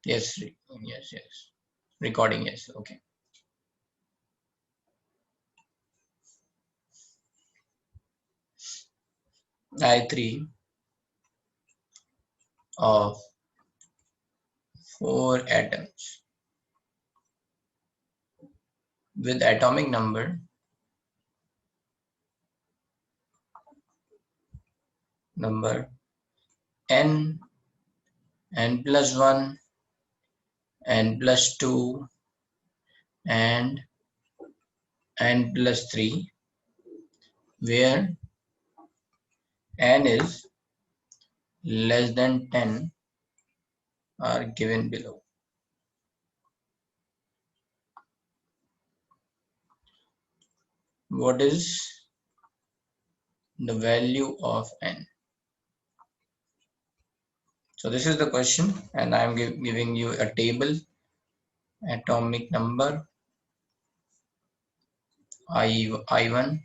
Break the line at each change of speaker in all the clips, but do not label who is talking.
Yes, yes, yes. Recording, yes. Okay. I3 of 4 atoms with atomic number n, n+1, n+2, and n+3, where n is less than 10 are given below. What is the value of n? So this is the question, and I am giving you a table: atomic number I1,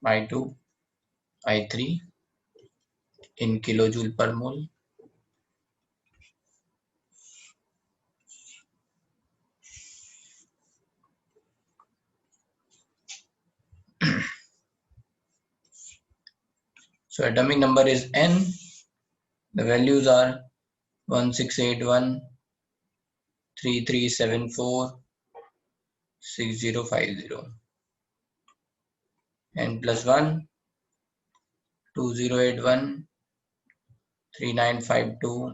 I2, I3 in kilojoule per mole. So atomic number is n. The values are 1681, 3374, 6050. N+1, 2081, 3952,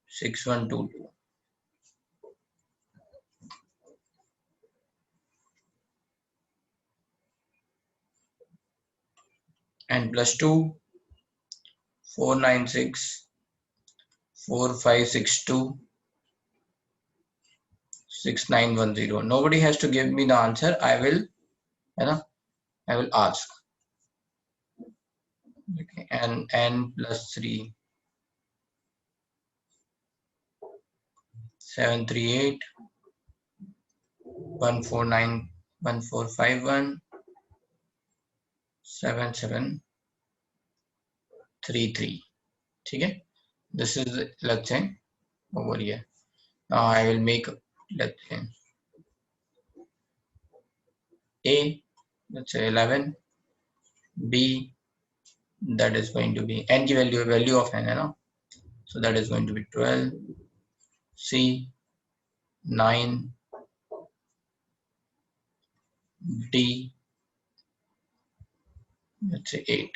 6122. N+2, 496, 4562, 6910. Nobody has to give me the answer. I will ask. Okay. And n+3, 738, 149, 1451, 7733. Okay. This is, let's say, over here. Now I will make, let's say, A, let's say 11, B, that is going to be n की value of n है ना, so that is going to be 12, C 9, D, let's say 8.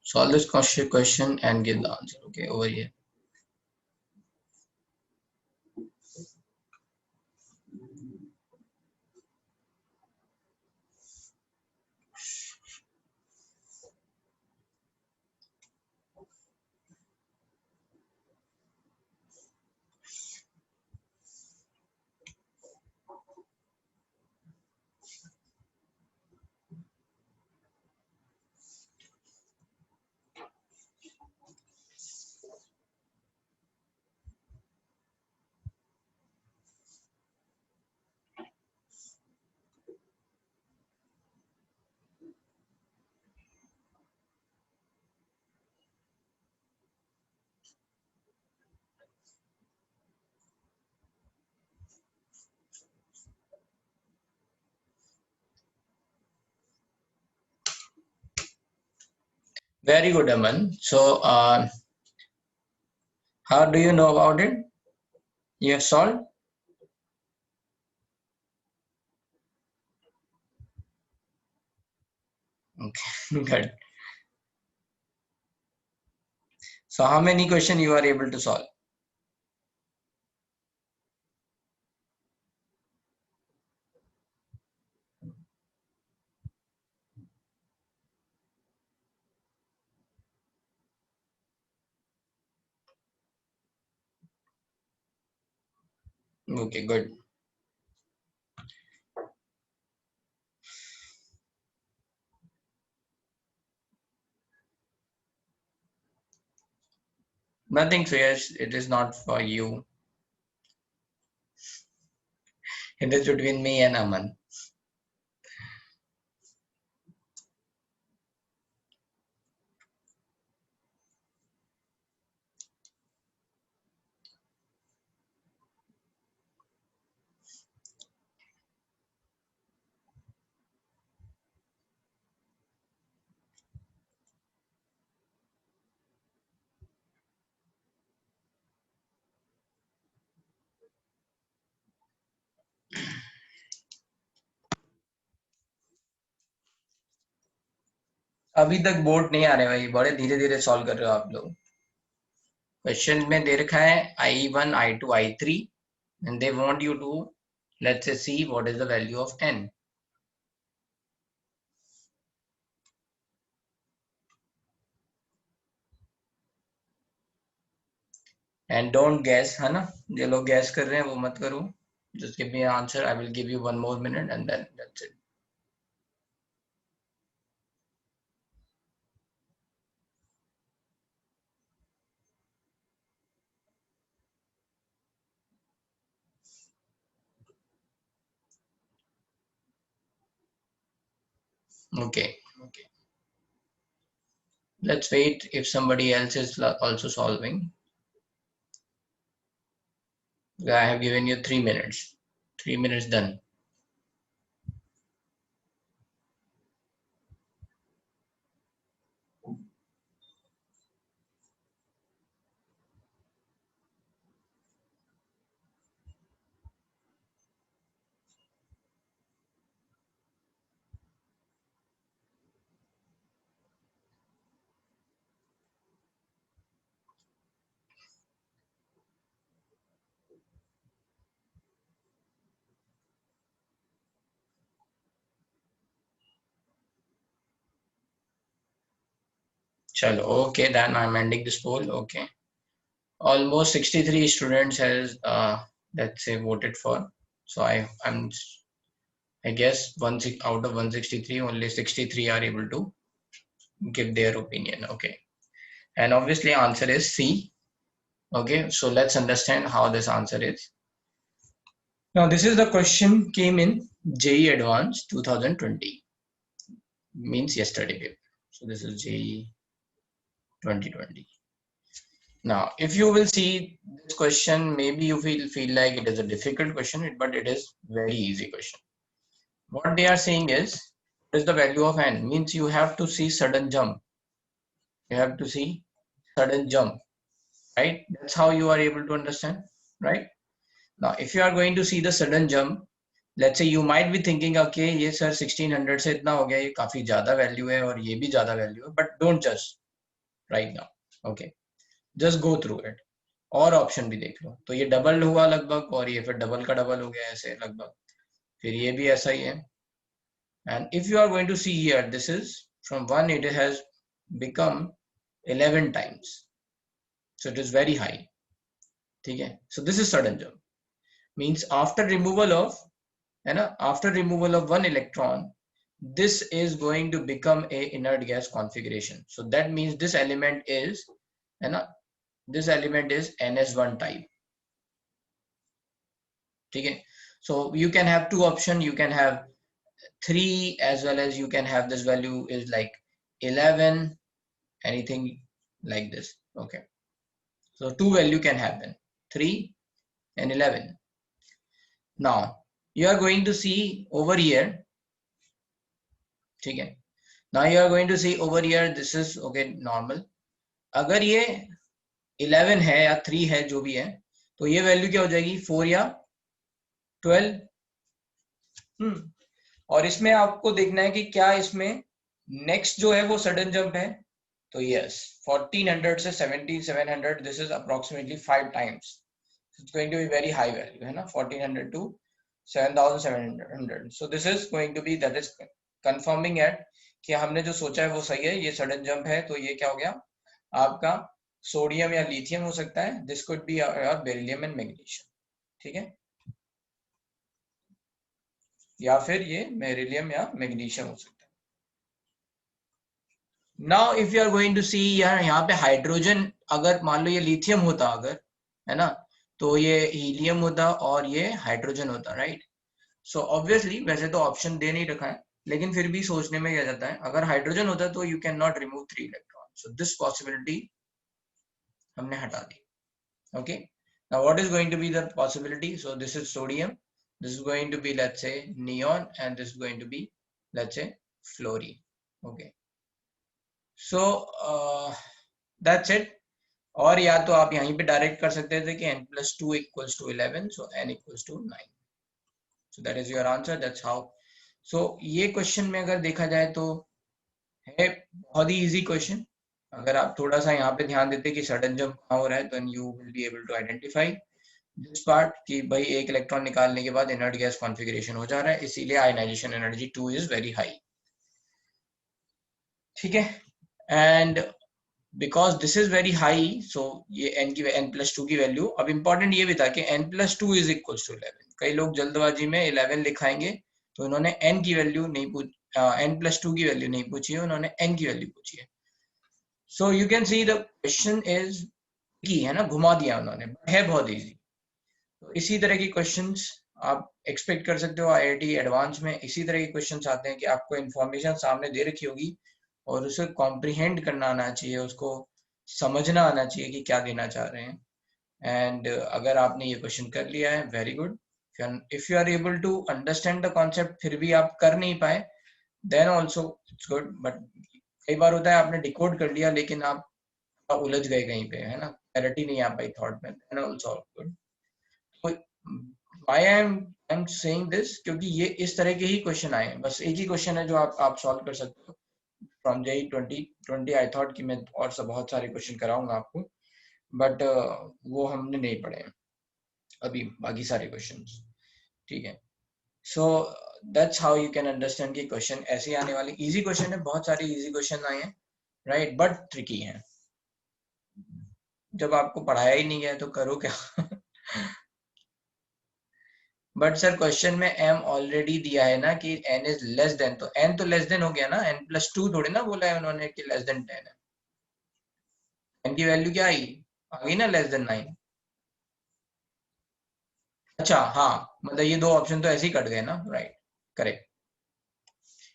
Solve this question and give the answer. Okay, over here. Very good, Aman. So, how do you know about it? You have solved? Okay, good. So, how many questions you are able to solve? Okay, good. Nothing serious. It is not for you. It is between me and Aman. अभी तक board नहीं आ रहे भाई, बड़े धीरे धीरे solve कर रहे हो आप लोग। क्वेश्चन में दे रखा है I1 I2 I3 and they want you to, let's say, see what is the value of n. And don't guess, है ना, जो लोग गैस कर रहे हैं वो मत करो। Just give me an answer. I will give you 1 more minute and then that's it. Okay, okay. Let's wait if somebody else is also solving. I have given you 3 minutes. 3 minutes done. Chalo, okay, then I'm ending this poll. Okay. Almost 63 students has let's say voted for. So I guess out of 163 only 63 are able to give their opinion. Okay, and obviously answer is C. Okay, so let's understand how this answer is. Now this is the question came in JEE Advanced 2020, means yesterday paper. So this is JEE 2020. Now, if you will see this question, maybe you feel like it is a difficult question, but it is very easy question. What they are saying is, what is the value of n? Means you have to see sudden jump. You have to see sudden jump, right? That's how you are able to understand, right? Now, if you are going to see the sudden jump, let's say you might be thinking, okay, ये sir 1600 से इतना हो गया, ये काफी ज़्यादा value है और ये भी ज़्यादा value है, but don't judge right now, okay? Just go through it. और ऑप्शन भी देख लो, तो ये डबल हुआ लगभग और ये फिर डबल का डबल हो गया ऐसे लगभग, फिर ये भी ऐसा ही है। And if you are going to see here, this is from 1 it has become 11 times, so it is very high, ठीक है? So this is sudden jump, means after removal of, है ना, after removal of one electron, this is going to become a inert gas configuration. So that means this element is, है ना, this element is NS1 type, ठीक है? So you can have two options, you can have 3 as well as you can have this value is like 11, anything like this, okay? So two value can happen, 3 and 11. Now you are going to see over here, ठीक है? Now you are going to see over here, this is okay normal. अगर ये 11 है या 3 है जो भी है, तो ये वैल्यू क्या हो जाएगी, 4 या 12। और इसमें आपको देखना है कि क्या इसमें नेक्स्ट जो है वो सडन जंप है, तो यस 1400 से 7700, this is approximately 5 times, it's going to be very high value, है ना, 1400 to 7700। So this is going to be, that is confirming at कि हमने जो सोचा है वो सही है, ये सडन जंप है, तो ये क्या हो गया आपका सोडियम या लिथियम हो सकता है, this could be your beryllium and magnesium, ठीक है, या फिर ये बेरिलियम या मैग्नीशियम हो सकता है। Now if you are going to see, यार यहाँ पे हाइड्रोजन, अगर मान लो ये लिथियम होता अगर, है ना, तो ये हीलियम होता और ये हाइड्रोजन होता, राइट? सो ऑब्वियसली वैसे तो ऑप्शन दे नहीं रखा है, लेकिन फिर भी सोचने में क्या जाता है, अगर हाइड्रोजन होता तो you can not remove 3 electron, so this possibility हमने हटा दी, okay? Now what is going to be the possibility? So this is sodium, this is going to be, let's say, neon, and this is going to be, let's say, fluorine, okay? So that's it. और या तो आप यहीं पे direct कर सकते थे कि n+2 equals to 11, so n equals to 9, so that is your answer, that's how. So ये क्वेश्चन में अगर देखा जाए तो है बहुत ही इजी क्वेश्चन। अगर आप थोड़ा सा यहाँ पे ध्यान देते कि सडन जंप कहाँ हो रहा है, तो you will be able to identify this part कि भाई एक इलेक्ट्रॉन निकालने के बाद इनर्ट गैस कॉन्फ़िगरेशन हो जा रहा है, इसीलिए ionization energy 2 is very high. ठीक है, and because this is very high, so ये n+2 की वैल्यू। अब इंपॉर्टेंट ये भी था कि n+2 इज इक्वल टू 11। कई लोग जल्दबाजी में 11 लिखाएंगे, तो इन्होंने n की वैल्यू नहीं पूछ n+2 की वैल्यू नहीं पूछी है, उन्होंने n की वैल्यू पूछी है। So you can see the question is की है ना, घुमा दिया उन्होंने, है बहुत इजी। तो इसी तरह की क्वेश्चंस आप एक्सपेक्ट कर सकते हो आईआईटी एडवांस में। इसी तरह के क्वेश्चंस आते हैं कि आपको इन्फॉर्मेशन सामने दे रखी होगी और उसे कॉम्प्रिहेंड करना आना चाहिए, उसको समझना आना चाहिए कि क्या देना चाह रहे हैं। एंड अगर आपने ये क्वेश्चन कर लिया है, very good. If you are able to understand the concept फिर भी आप कर नहीं पाए, then also it's good. But कई बार होता है आपने डिकोड कर लिया लेकिन आप उलझ गए कहीं पे, है ना, क्लैरिटी नहीं आ पाई थॉट में, then also good. Why I am saying this, क्योंकि ये इस तरह के ही क्वेश्चन आए हैं। बस एक ही क्वेश्चन है जो आप सॉल्व कर सकते हो फ्रॉम जेई 2020। आई थॉट कि मैं और सब बहुत सारे क्वेश्चन कराऊंगा आपको, बट वो हमने नहीं पढ़े हैं अभी बाकी सारे क्वेश्चंस। ठीक है, so that's how you can understand कि क्वेश्चन ऐसे आने वाले। इजी क्वेश्चन है, बहुत सारे इजी क्वेश्चन आए हैं, राइट, बट ट्रिकी है। जब आपको पढ़ाया ही नहीं गया तो करो क्या। बट सर क्वेश्चन में m ऑलरेडी दिया है ना कि n इज लेस देन, तो n तो लेस देन हो गया ना, n+2 थोड़ी ना बोला है उन्होंने कि लेस देन 10 है। n की वैल्यू क्या आई, आ गई ना, लेस देन 9। अच्छा हाँ, मतलब ये दो ऑप्शन तो ऐसे ही कट गए ना, right, correct.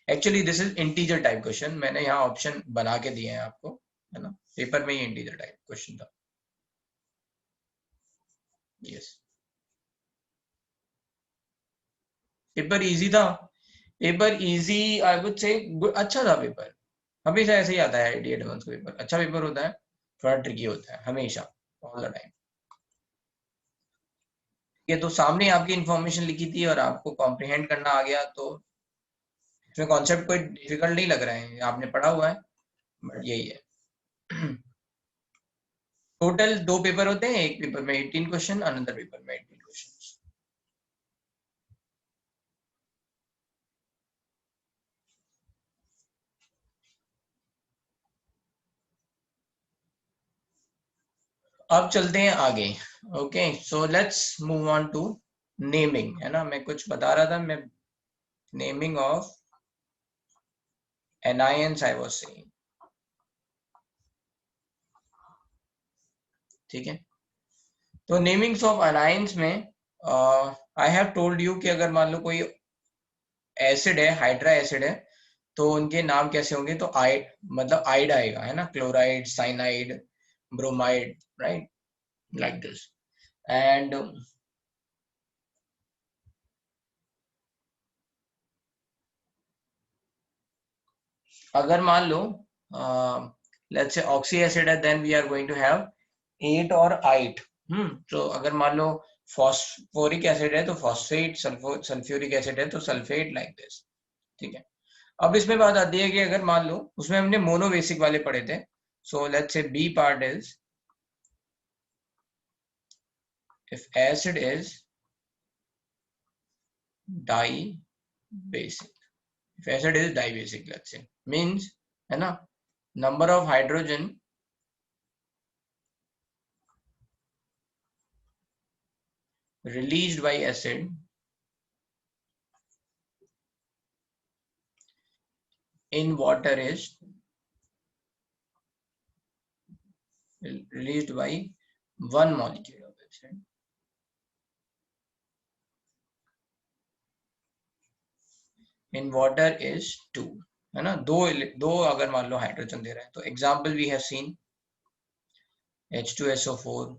Actually this is integer type question, मैंने यहाँ ऑप्शन बना के दिए हैं आपको, है ना, पेपर में ही इंटीजर टाइप क्वेश्चन था। यस, पेपर इजी था, paper easy, I would say अच्छा था पेपर। हमेशा ऐसे ही आता है आईआईटी एडवांस का पेपर, अच्छा पेपर होता है, थोड़ा ट्रिकी होता है हमेशा, ऑल द टाइम। ये तो सामने आपकी इंफॉर्मेशन लिखी थी और आपको कॉम्प्रिहेंड करना आ गया, तो इसमें कॉन्सेप्ट कोई डिफिकल्ट नहीं लग रहा है, आपने पढ़ा हुआ है, बट यही है। टोटल 2 पेपर होते हैं, एक पेपर में 18 क्वेश्चन, अनदर पेपर में 18 क्वेश्चन। अब चलते हैं आगे। Okay, so let's move on to naming, है ना, मैं कुछ बता रहा था, मैं naming of anions I was saying. ठीक है, तो नेमिंग्स ऑफ एनायंस में आई हैव टोल्ड यू कि अगर मान लो कोई एसिड है, हाइड्रा एसिड है, तो उनके नाम कैसे होंगे, तो आइड, मतलब आइड आएगा, है ना, chloride, cyanide, bromide, right, like this. And अगर मान लो लेट्स से ऑक्सी एसिड है, then we are going to have 8 और 8। तो अगर मान लो फॉस्फोरिक एसिड है तो फॉस्फेट, सल्फ्यूरिक एसिड है तो सल्फेट, लाइक दिस। ठीक है, अब इसमें बात आती है कि अगर मान लो उसमें हमने मोनो बेसिक वाले पढ़े थे, so let's say B part is if acid is dibasic, if acid is dibasic, let's say, means, है ना, number of hydrogen released by acid in water is released by one molecule of acid in water is 2, है ना, दो अगर मान लो hydrogen दे रहे हैं, तो example we have seen H2SO4,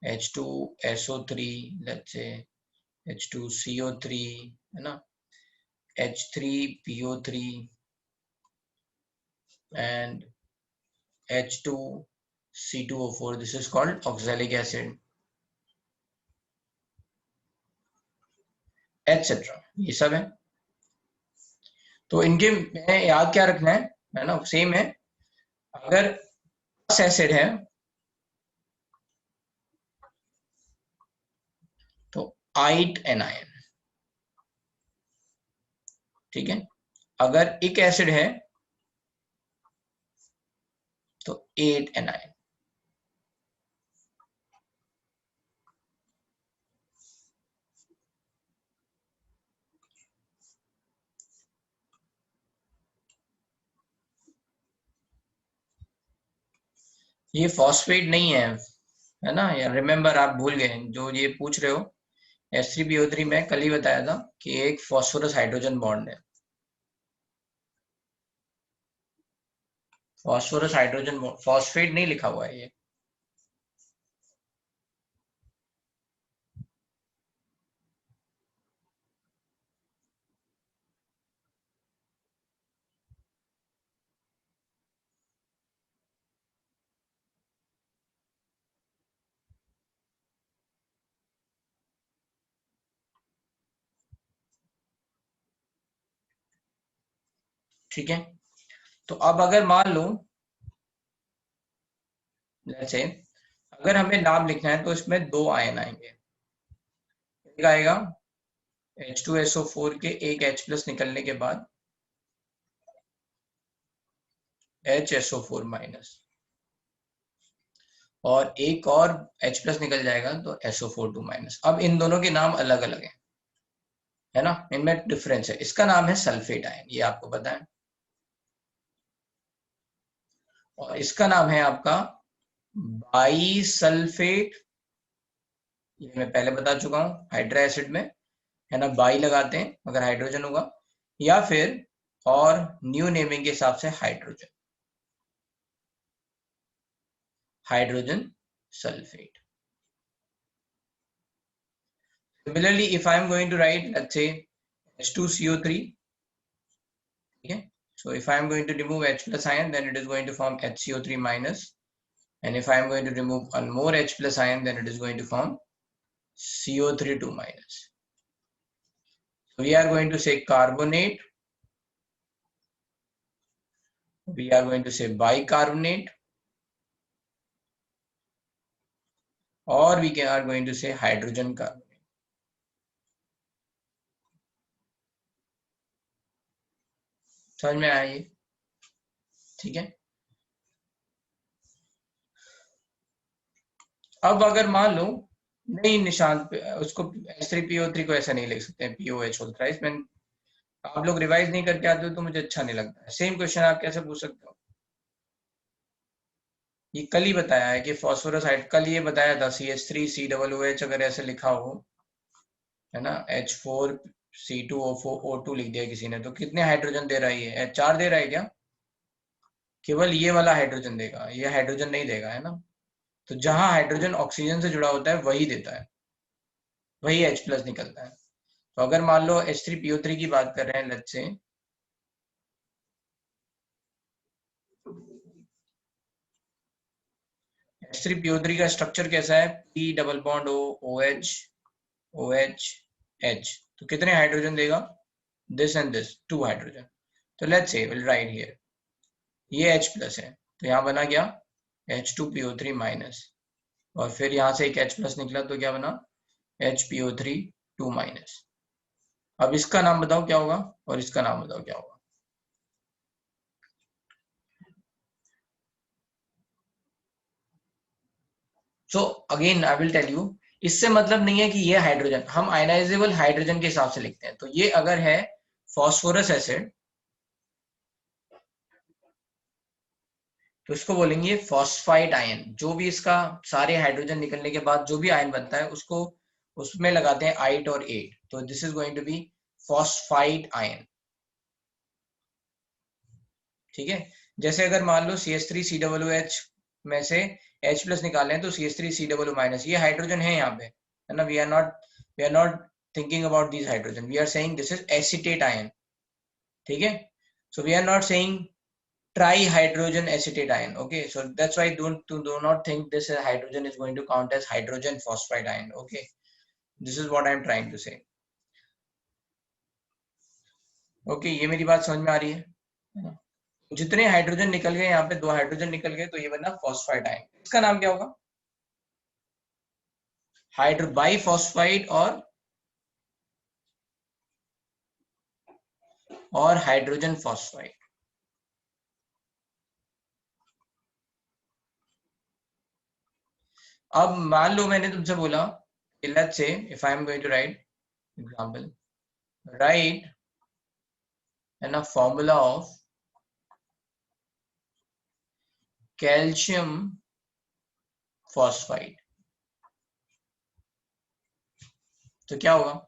H2SO3, let's say H2CO3, है ना, H3PO3 and H2C2O4, this is called oxalic acid, etc. ये सब है। तो इनके में याद क्या रखना है, है ना, सेम है। अगर एसिड है तो 8 एनायन, ठीक है। अगर एक एसिड है तो 8 एनायन। ये फॉस्फेट नहीं है ना यार, रिमेम्बर आप भूल गए जो ये पूछ रहे हो। H3PO3 में कल ही बताया था कि एक फॉस्फोरस हाइड्रोजन बॉन्ड है। फॉस्फोरस हाइड्रोजन बॉन्ड, फॉस्फेट नहीं लिखा हुआ है ये। ठीक है, तो अब अगर मान लो जैसे अगर हमें नाम लिखना है तो इसमें दो आयन आएंगे। एक आएगा H2SO4 के एक H प्लस निकलने के बाद HSO4 माइनस, और एक और H प्लस निकल जाएगा तो SO4 2 माइनस। अब इन दोनों के नाम अलग अलग है ना, इनमें डिफरेंस है। इसका नाम है सल्फेट आयन, ये आपको पता है, और इसका नाम है आपका बाईसल्फेट। ये मैं पहले बता चुका हूं, हाइड्रा एसिड में है ना बाई लगाते हैं अगर हाइड्रोजन होगा, या फिर और न्यू नेमिंग के हिसाब से hydrogen, hydrogen sulphate. Similarly, if I am going to write, let's say H2CO3, okay, so if I am going to remove H plus ion, then it is going to form HCO3 minus, and if I am going to remove one more H plus ion, then it is going to form CO3 2 minus. So we are going to say carbonate, we are going to say bicarbonate, or we are going to say hydrogen carbonate. समझ में आया ये? ठीक है। अब अगर मान लो नहीं निशांत उसको H3PO3 को ऐसा नहीं लिख सकते हैं, POH होता है इसमें। आप लोग रिवाइज नहीं करके आते हो तो मुझे अच्छा नहीं लगता है। सेम क्वेश्चन आप कैसे पूछ सकते हो? ये कल ही बताया है कि फॉस्फोरस हाइड, कल ये बताया था CH3COOH अगर ऐसे लिखा हो, है ना, H4C2O4O2 लिख दिया किसी ने, तो कितने हाइड्रोजन दे रहा है? 4 दे रहा है क्या? केवल ये वाला हाइड्रोजन देगा, ये हाइड्रोजन नहीं देगा, है ना। तो जहां हाइड्रोजन ऑक्सीजन से जुड़ा होता है वही देता है, वही H प्लस निकलता है। तो अगर मान लो H3PO3 की बात कर रहे हैं, लेट्स से H3PO3 का स्ट्रक्चर कैसा है? P double bond O, OH, OH, H। तो कितने हाइड्रोजन देगा? This and this, 2 hydrogen. तो let's say will write here, ये H प्लस है तो यहाँ बना क्या? H2PO3 माइनस, और फिर यहाँ से एक H प्लस निकला तो क्या बना? HPO3 2 minus. अब इसका नाम बताओ क्या होगा, और इसका नाम बताओ क्या होगा? So again I will tell you, इससे मतलब नहीं है कि ये हाइड्रोजन, हम आयनाइजेबल हाइड्रोजन के हिसाब से लिखते हैं। तो ये अगर है फॉस्फोरस एसिड तो इसको बोलेंगे फॉस्फाइड आयन। जो भी इसका सारे हाइड्रोजन निकलने के बाद जो भी आयन बनता है उसको उसमें लगाते हैं 8 और 8, तो this is going to be phosphide ion. ठीक है, जैसे अगर मान लो CH3COOH में से H प्लस निकाले हैं तो CH3COO माइनस, ये हाइड्रोजन है यहाँ पे, है ना। We are not thinking about this hydrogen, we are saying this is acetate ion. ठीक है, so we are not saying trihydrogen acetate ion, okay, so that's why do not think this hydrogen is going to count as hydrogen phosphide ion, okay, this is what I am trying to say, okay, ये मेरी बात समझ में आ रही है ना? जितने hydrogen निकल गए, यहाँ पे 2 हाइड्रोजन निकल गए, तो ये बना फॉस्फाइड आयन। इसका नाम क्या होगा? बाईफॉस्फाइड और हाइड्रोजन फॉस्फाइड। अब मान लो मैंने तुमसे बोला, let's say if I am going to write example, write an a formula of calcium phosphide, तो क्या होगा?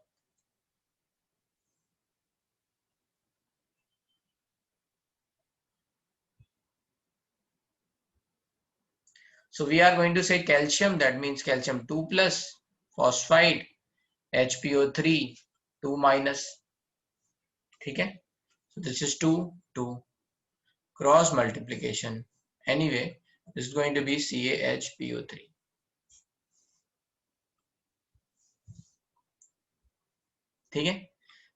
So we are going to say calcium, that means calcium 2 plus, phosphide HPO3 2 minus, ठीक है? So this is 2 2 cross multiplication, anyway this is going to be CaHPO3, ठीक है?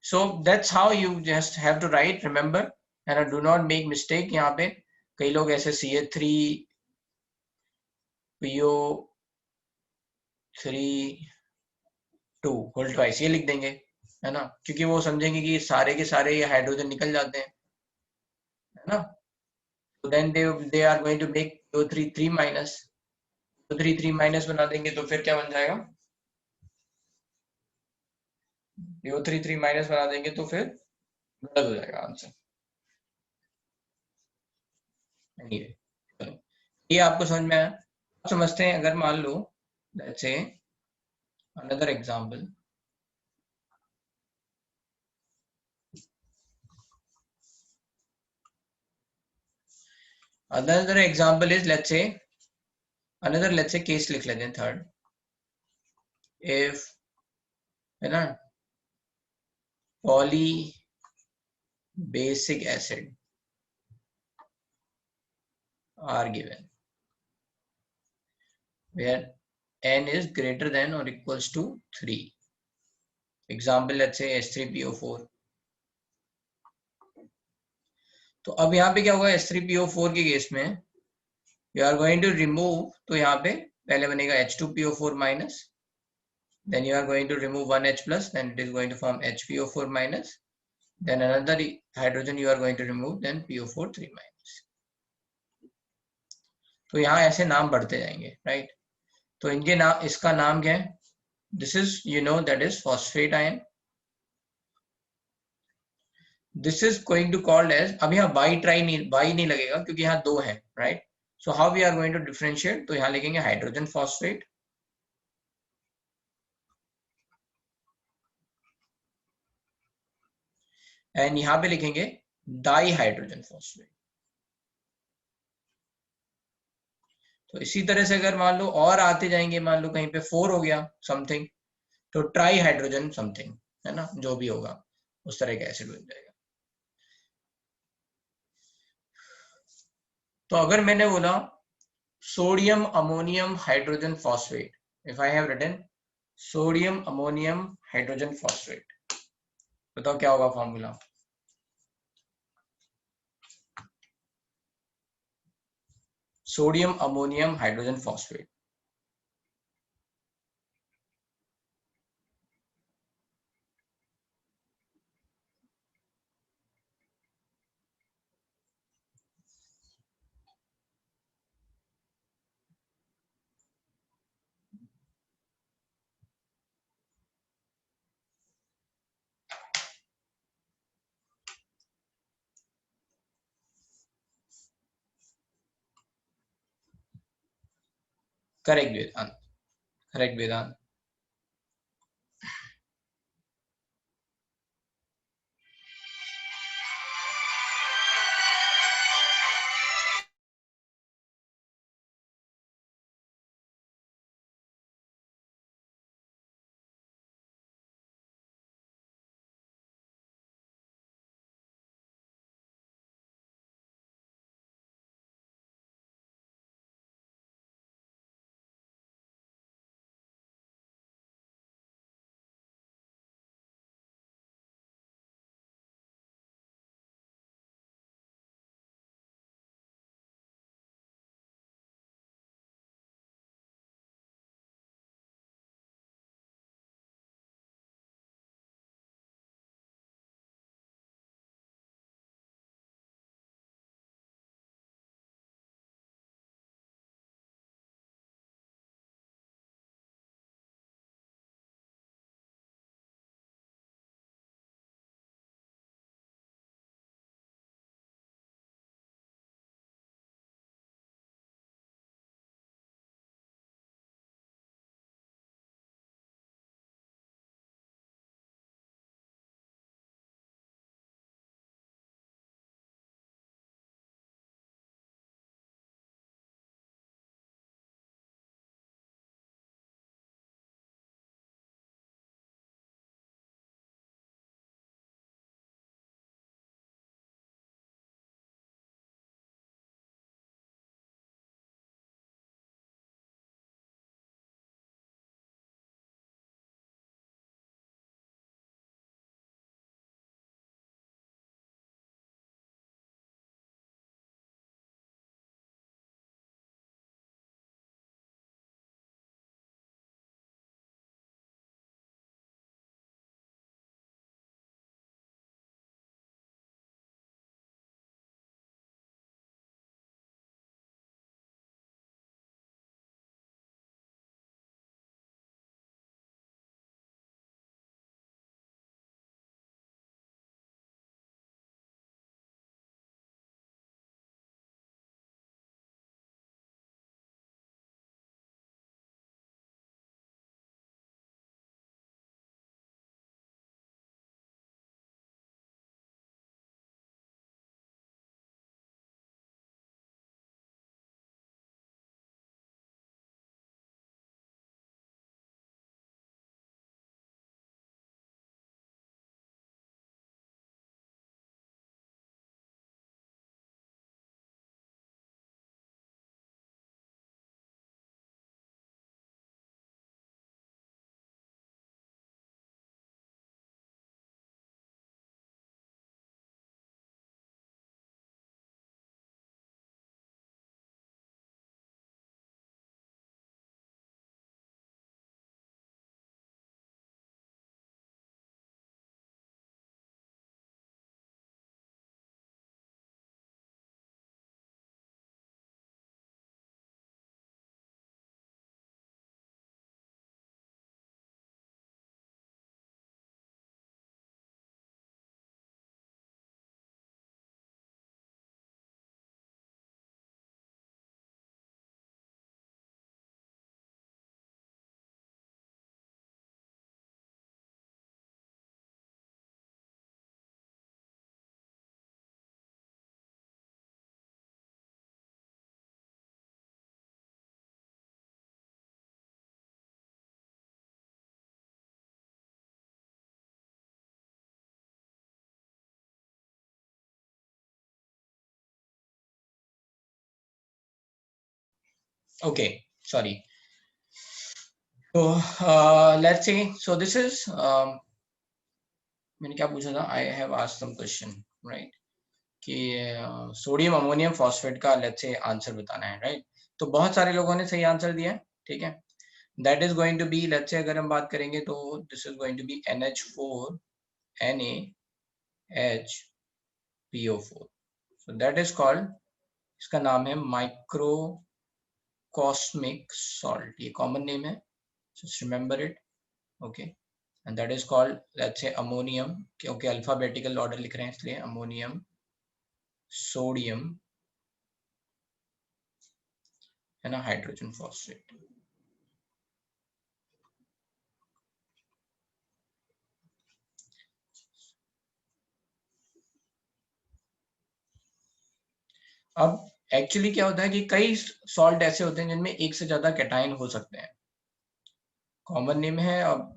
So that's how you just have to write, remember, and do not make mistake। यहाँ पे कई लोग ऐसे CA3PO3 2 whole twice ये लिख देंगे, है ना, क्योंकि वो समझेंगे कि सारे के सारे ये हाइड्रोजन निकल जाते हैं, है ना। तो then they are going to make PO3 3 minus, तो 3 3 माइनस बना देंगे, तो फिर क्या बन जाएगा? PO3 3 माइनस बना देंगे तो फिर गलत हो जाएगा आंसर। anyway, चलो, ये आपको समझ में आया? आप समझते हैं, अगर मान लो let's say another example, another example is let's say case लिख लेते हैं थर्ड, if, है ना, poly basic acid are given where n is greater than or equals to 3, example let's say H3PO4। तो अब यहाँ पे क्या होगा? H3PO4 के केस में you are going to remove, तो यहाँ पे पहले बनेगा H2PO4 minus, then you are going to remove one H plus, then it is going to form HPO4 minus, then another hydrogen you are going to remove, then PO4 3 minus। तो यहाँ ऐसे नाम बढ़ते जाएंगे, राइट? तो इनके नाम, इसका नाम क्या है? This is, you know, that is phosphate ion. This is going to called as, अब यहाँ बाई नहीं लगेगा क्योंकि यहाँ 2 है, right? So how we are going to differentiate, तो यहाँ लिखेंगे हाइड्रोजन फॉस्फेट, एंड यहाँ पे लिखेंगे डाई हाइड्रोजन फॉस्फेट। तो इसी तरह से अगर मान लो और आते जाएंगे, मान लो कहीं पे 4 हो गया समथिंग, तो ट्राई हाइड्रोजन समथिंग, है ना, जो भी होगा उस तरह का एसिड बन जाएगा। तो अगर मैंने बोला sodium ammonium hydrogen phosphate, if I have written sodium ammonium hydrogen phosphate, बताओ क्या होगा formula? Sodium ammonium hydrogen phosphate. Correct Vedant, correct Vedant. Okay, sorry. So let's see. So this is मैंने क्या पूछा था? I have asked some question, right? कि sodium ammonium phosphate का let's say answer बताना है, राइट? तो बहुत सारे लोगों ने सही आंसर दिया है, ठीक है? That is going to be, let's say अगर हम बात करेंगे तो this is going to be NH4 NaHPO4. So that is called, इसका नाम है माइक्रोकॉस्मिक सॉल्ट, ये कॉमन नेम है, just remember it, okay? And that is called let's say ammonium, क्योंकि अल्फाबेटिकल ऑर्डर लिख रहे हैं इसलिए अमोनियम, सोडियम, है ना, हाइड्रोजन फॉस्फेट। अब एक्चुअली क्या होता है कि कई सॉल्ट ऐसे होते हैं जिनमें एक से ज्यादा कैटाइन हो सकते हैं, कॉमन नेम है। अब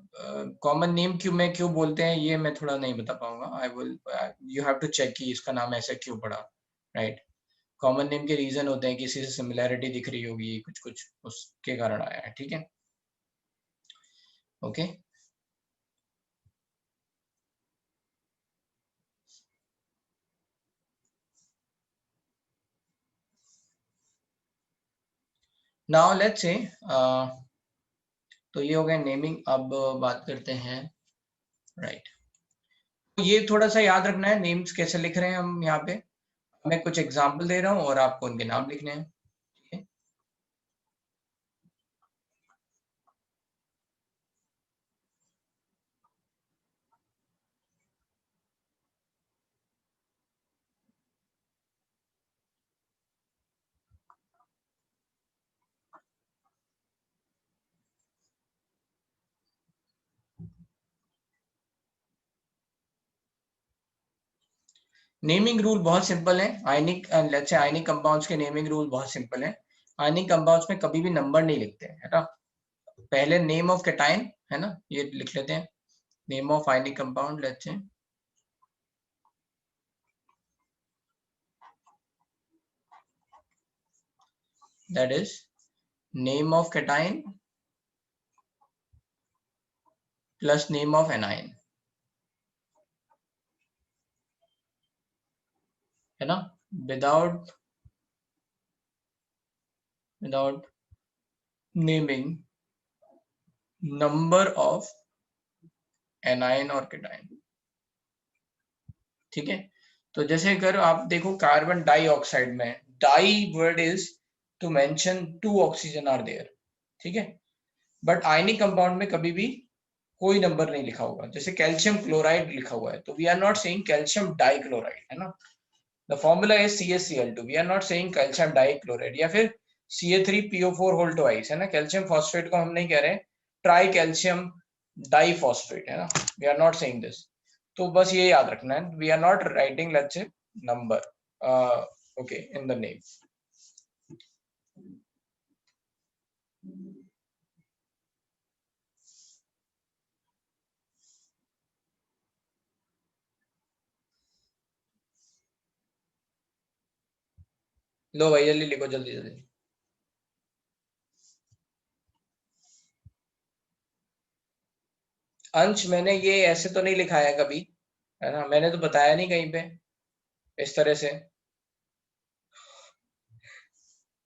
कॉमन नेम क्यों में क्यों बोलते हैं ये मैं थोड़ा नहीं बता पाऊंगा, I will, you have to check कि इसका नाम ऐसे क्यों पड़ा, राइट? कॉमन नेम के रीजन होते हैं, किसी से सिमिलैरिटी दिख रही होगी, कुछ कुछ उसके कारण आया है, ठीक है? ओके, नाउ लेट्स से तो ये हो गया नेमिंग। अब बात करते हैं, राइट? तो ये थोड़ा सा याद रखना है, नेम्स कैसे लिख रहे हैं हम यहाँ पे। मैं कुछ एग्जांपल दे रहा हूँ और आपको उनके नाम लिखने हैं, ठीक है? नेमिंग रूल बहुत सिंपल है। आयनिक लेट्स से आयनिक कंपाउंड्स के नेमिंग रूल बहुत सिंपल है। आयनिक कंपाउंड्स में कभी भी नंबर नहीं लिखते हैं, है ना? पहले नेम ऑफ कैटाइन, है ना, ये लिख लेते हैं। Name of ionic compound, let's say that is name of cation plus name of anion, है ना? Without without naming number of anion और कैटाइन, ठीक है? तो जैसे अगर आप देखो कार्बन डाइऑक्साइड में, di word is to mention two oxygen are there, ठीक है? बट आयनिक कंपाउंड में कभी भी कोई नंबर नहीं लिखा होगा। जैसे कैल्शियम क्लोराइड लिखा हुआ है तो we are not saying calcium dichloride, है ना? The formula is CaCl2, we are not saying calcium dichloride, या फिर Ca3PO4 होल ट्वाइस, है ना? कैल्शियम फॉस्फेट को हम नहीं कह रहे ट्राई कैल्शियम डाइफॉस्फेट, है ना? We are not saying this. तो बस ये याद रखना है, we are not writing let's say number, okay, in the name. लो भाई जल्दी लिखो, जल्दी जल्दी। अंश मैंने ये ऐसे तो नहीं लिखा है कभी, है ना? मैंने तो बताया नहीं कहीं पे इस तरह से।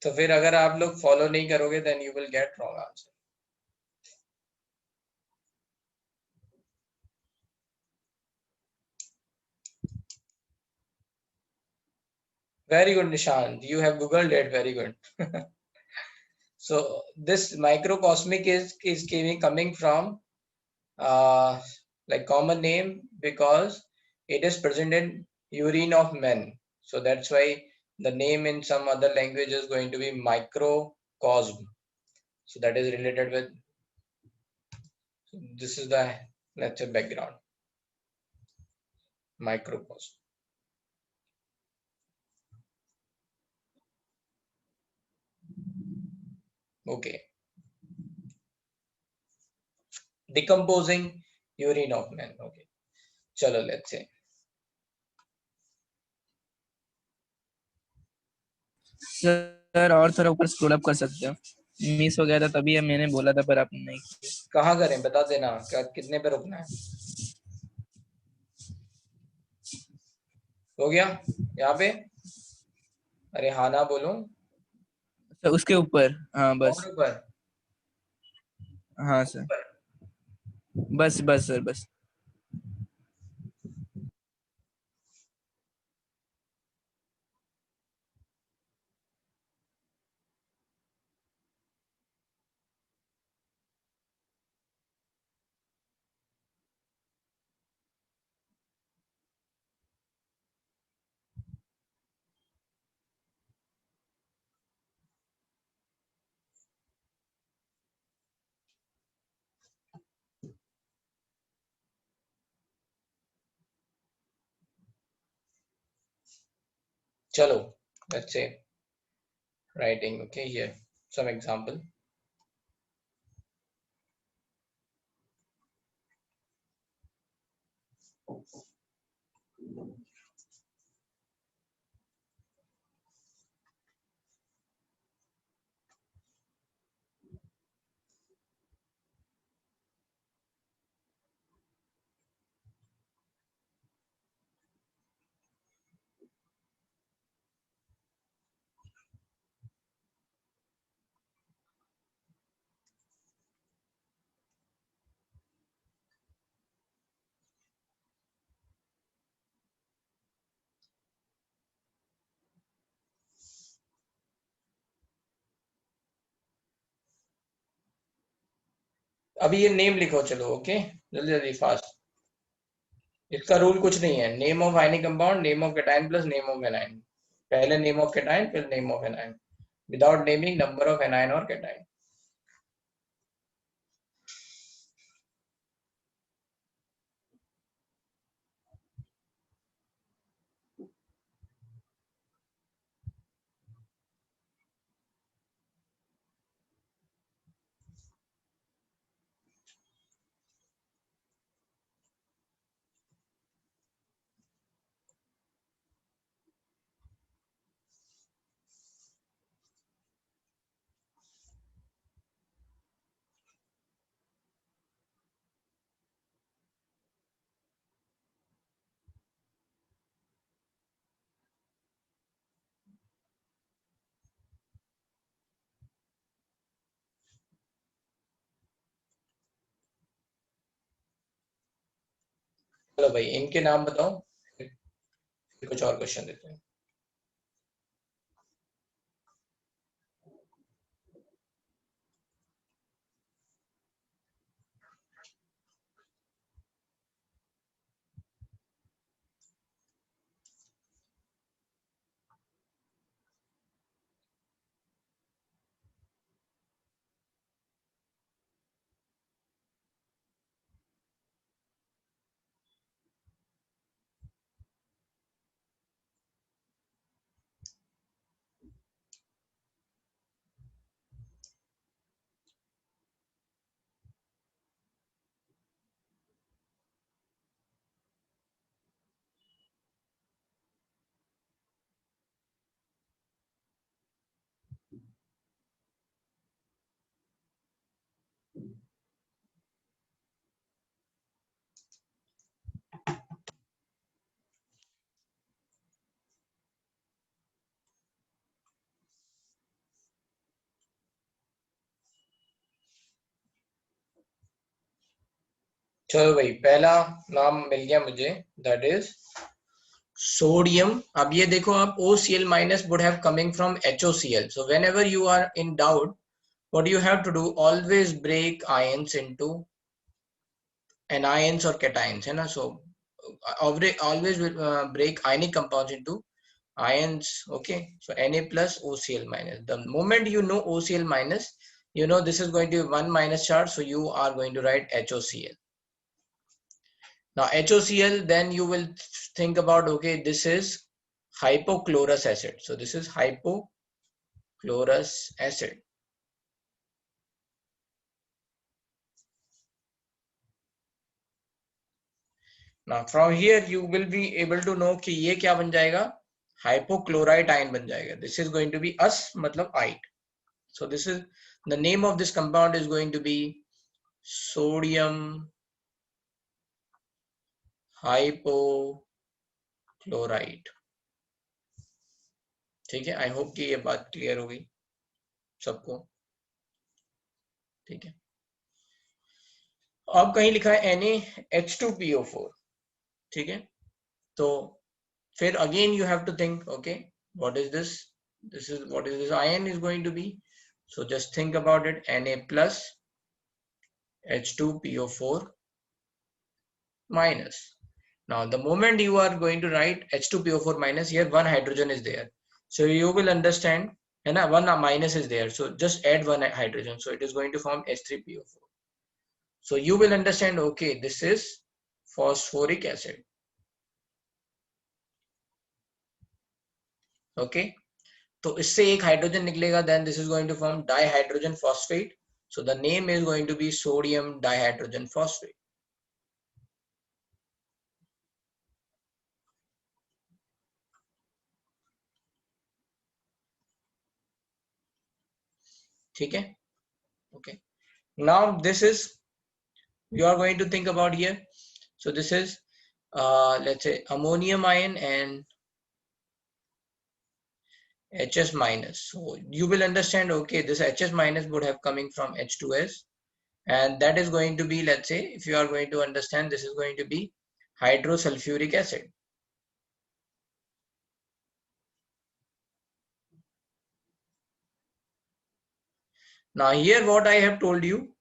तो फिर अगर आप लोग फॉलो नहीं करोगे then you will get wrong answer. Very good, Nishant. You have googled it. Very good. So this microcosmic is coming from uh, like common name because it is present in urine of men. So that's why the name in some other language is going to be microcosm. So that is related with, so this is the, let's say, background, microcosm. Okay. Decomposing urine of men. Okay. Chalo, let's say.
Sir, sir और थोड़ा ऊपर scroll up कर सकते हो? Miss हो गया था तभी मैंने बोला था पर आपने नहीं किया।
कहाँ करें बता देना, क्या कितने पे रुकना है? हो गया यहाँ पे? अरे हाँ ना बोलो।
सर उसके ऊपर, हाँ
और
बस।
ऊपर?
हाँ सर, बस बस सर बस।
चलो, let's say writing, okay, here some example. अभी ये नेम लिखो, चलो ओके, जल्दी जल्दी फास्ट। इसका रूल कुछ नहीं है, name of ionic compound, name of cation plus name of anion. पहले नेम ऑफ कैटायन फिर name of anion, without naming number of anion और कैटायन। चलो भाई इनके नाम बताओ, फिर कुछ और क्वेश्चन देते हैं। चलो भाई पहला नाम मिल गया मुझे, दैट इज सोडियम। अब ये देखो आप, OCl minus would have coming from HOCl, so whenever you are in doubt, what you have to do, always break ions into anions or cations, है ना? So always break ionic compounds into ions, okay? So Na plus OCl minus. The moment you know OCl minus, you know this is going to be 1 minus charge, so you are going to write HOCl. Now HOCl, then you will think about, okay, this is hypochlorous acid. So this is hypochlorous acid. Now from here you will be able to know कि ये क्या बन जाएगा, hypochlorite ion बन जाएगा. This is going to be as मतलब ite. So this is the name of this compound is going to be sodium hypochlorite. ठीक है, आई होप कि ये बात क्लियर होगी सबको. ठीक है, अब कहीं लिखा है NaH2PO4. ठीक है, तो फिर again you have to think, okay, what is this? This is what is this ion is going to be. So just think about it. Na plus H2PO4 minus. Now the moment you are going to write H2PO4 minus, here one hydrogen is there, so you will understand, and one minus is there, so just add one hydrogen, so it is going to form H3PO4. So you will understand, okay, this is phosphoric acid. Okay, तो इससे एक hydrogen निकलेगा, then this is going to form dihydrogen phosphate. So the name is going to be sodium dihydrogen phosphate. ठीक है, okay. Now this is you are going to think about here. So this is let's say ammonium ion and HS minus. So you will understand, okay, this HS minus would have coming from H2S, and that is going to be, let's say, if you are going to understand, this is going to be hydrosulfuric acid. Now here what I have told you,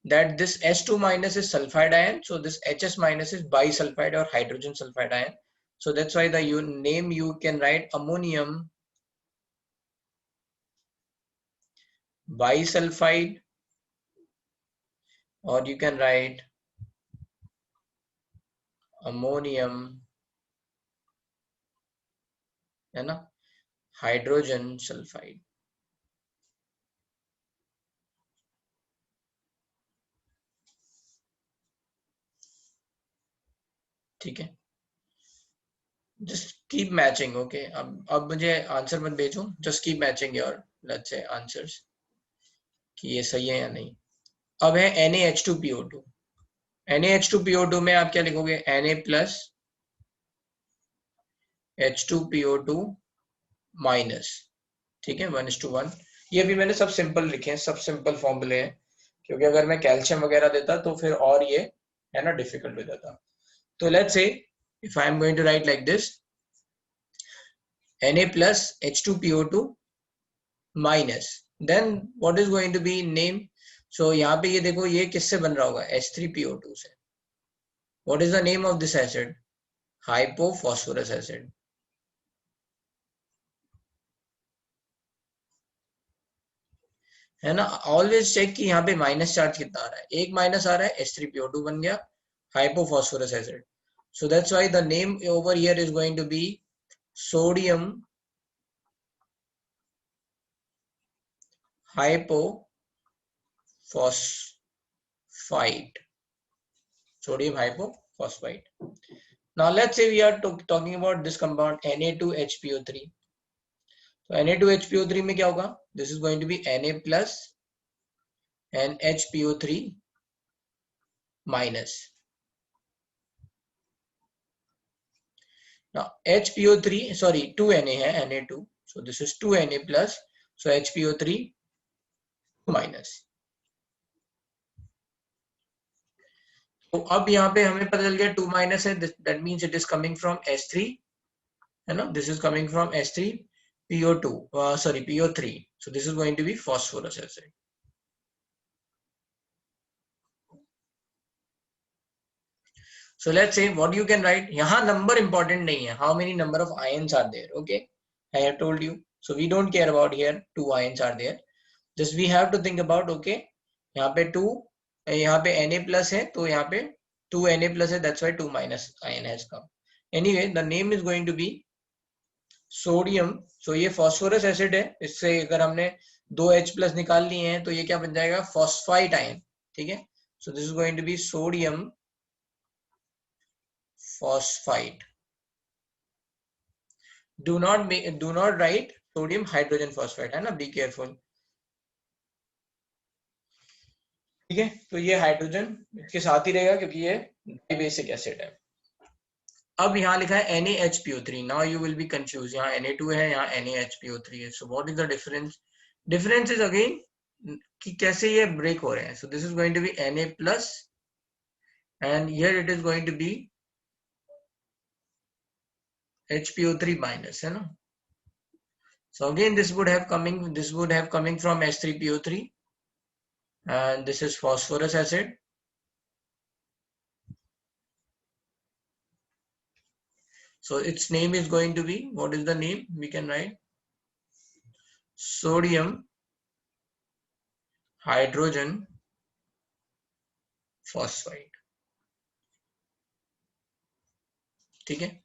that this S2 minus is sulfide ion, so this HS minus is bisulfide or hydrogen sulfide ion. So that's why the name you can write ammonium bisulfide, or you can write ammonium, है ना, hydrogen sulfide. ठीक है, just keep matching. Okay, अब मुझे answer मत भेजो, just keep matching your, let's say, answers कि ये सही है या नहीं. अब है NaH2PO2. NaH2PO2 में आप क्या लिखोगे, Na plus H2PO2 माइनस. ठीक है, 1:1. ये भी मैंने सब सिंपल लिखे हैं, सब सिंपल फॉर्मूले हैं, क्योंकि अगर मैं कैल्शियम वगैरह देता तो फिर और ये है ना डिफिकल्ट हो जाता. तो let's say if I am going to write like this, Na plus H2PO2 minus, then what is going to be name. So यहाँ पे ये देखो, ये किससे बन रहा होगा, H3PO2 से. What is the name of this acid, hypophosphorous acid. है ना, ऑलवेज चेक कि यहाँ पे माइनस चार्ज कितना आ रहा है. एक माइनस आ रहा है, H3PO2 बन गया hypophosphorus acid. So that's why the name over here is going to be sodium hypophosphite. Sodium hypophosphite. Now let's say we are talking about this compound Na2HPO3. So Na2HPO3 में क्या होगा, this is going to be Na plus and HPO3 minus. Now HPO3, sorry, 2Na है, Na2, so this is 2Na plus, so HPO3 minus. तो अब यहाँ पे हमें पता चल गया 2 माइनस है, that means it is coming from S3, है ना, this is coming from S3PO2, sorry, PO3, so this is going to be phosphorus acid. So let's say what you can write, यहाँ number important नहीं है, how many number of ions are there, okay, I have told you, so we don't care about here 2 ions are there, just we have to think about, okay, यहाँ पे 2, यहाँ पे Na plus है, तो यहाँ पे 2 Na plus है, that's why 2 minus ion has come. Anyway, the name is going to be sodium. So ये phosphorus acid है, इससे अगर हमने 2 H plus निकाल लिए हैं तो ये क्या बन जाएगा, phosphite ion. ठीक है, so this is going to be sodium phosphite. Do not right sodium hydrogen phosphate, है ना, बी केयरफुल। ठीक है, तो ये हाइड्रोजन इसके साथ ही रहेगा क्योंकि ये बेसिक एसिड है। अब यहाँ लिखा है NaHPO3, now you will be confuse, यहाँ Na2 है, यहाँ NaHPO3 है, so what is the difference? Difference is again कि कैसे ये ब्रेक हो रहे हैं। So this is going to be Na plus and here it is going to be HPO3 minus, है ना। So again this would have coming from H3PO3 and this is phosphorus acid. So its name is going to be, what is the name? We can write sodium hydrogen phosphide. ठीक है,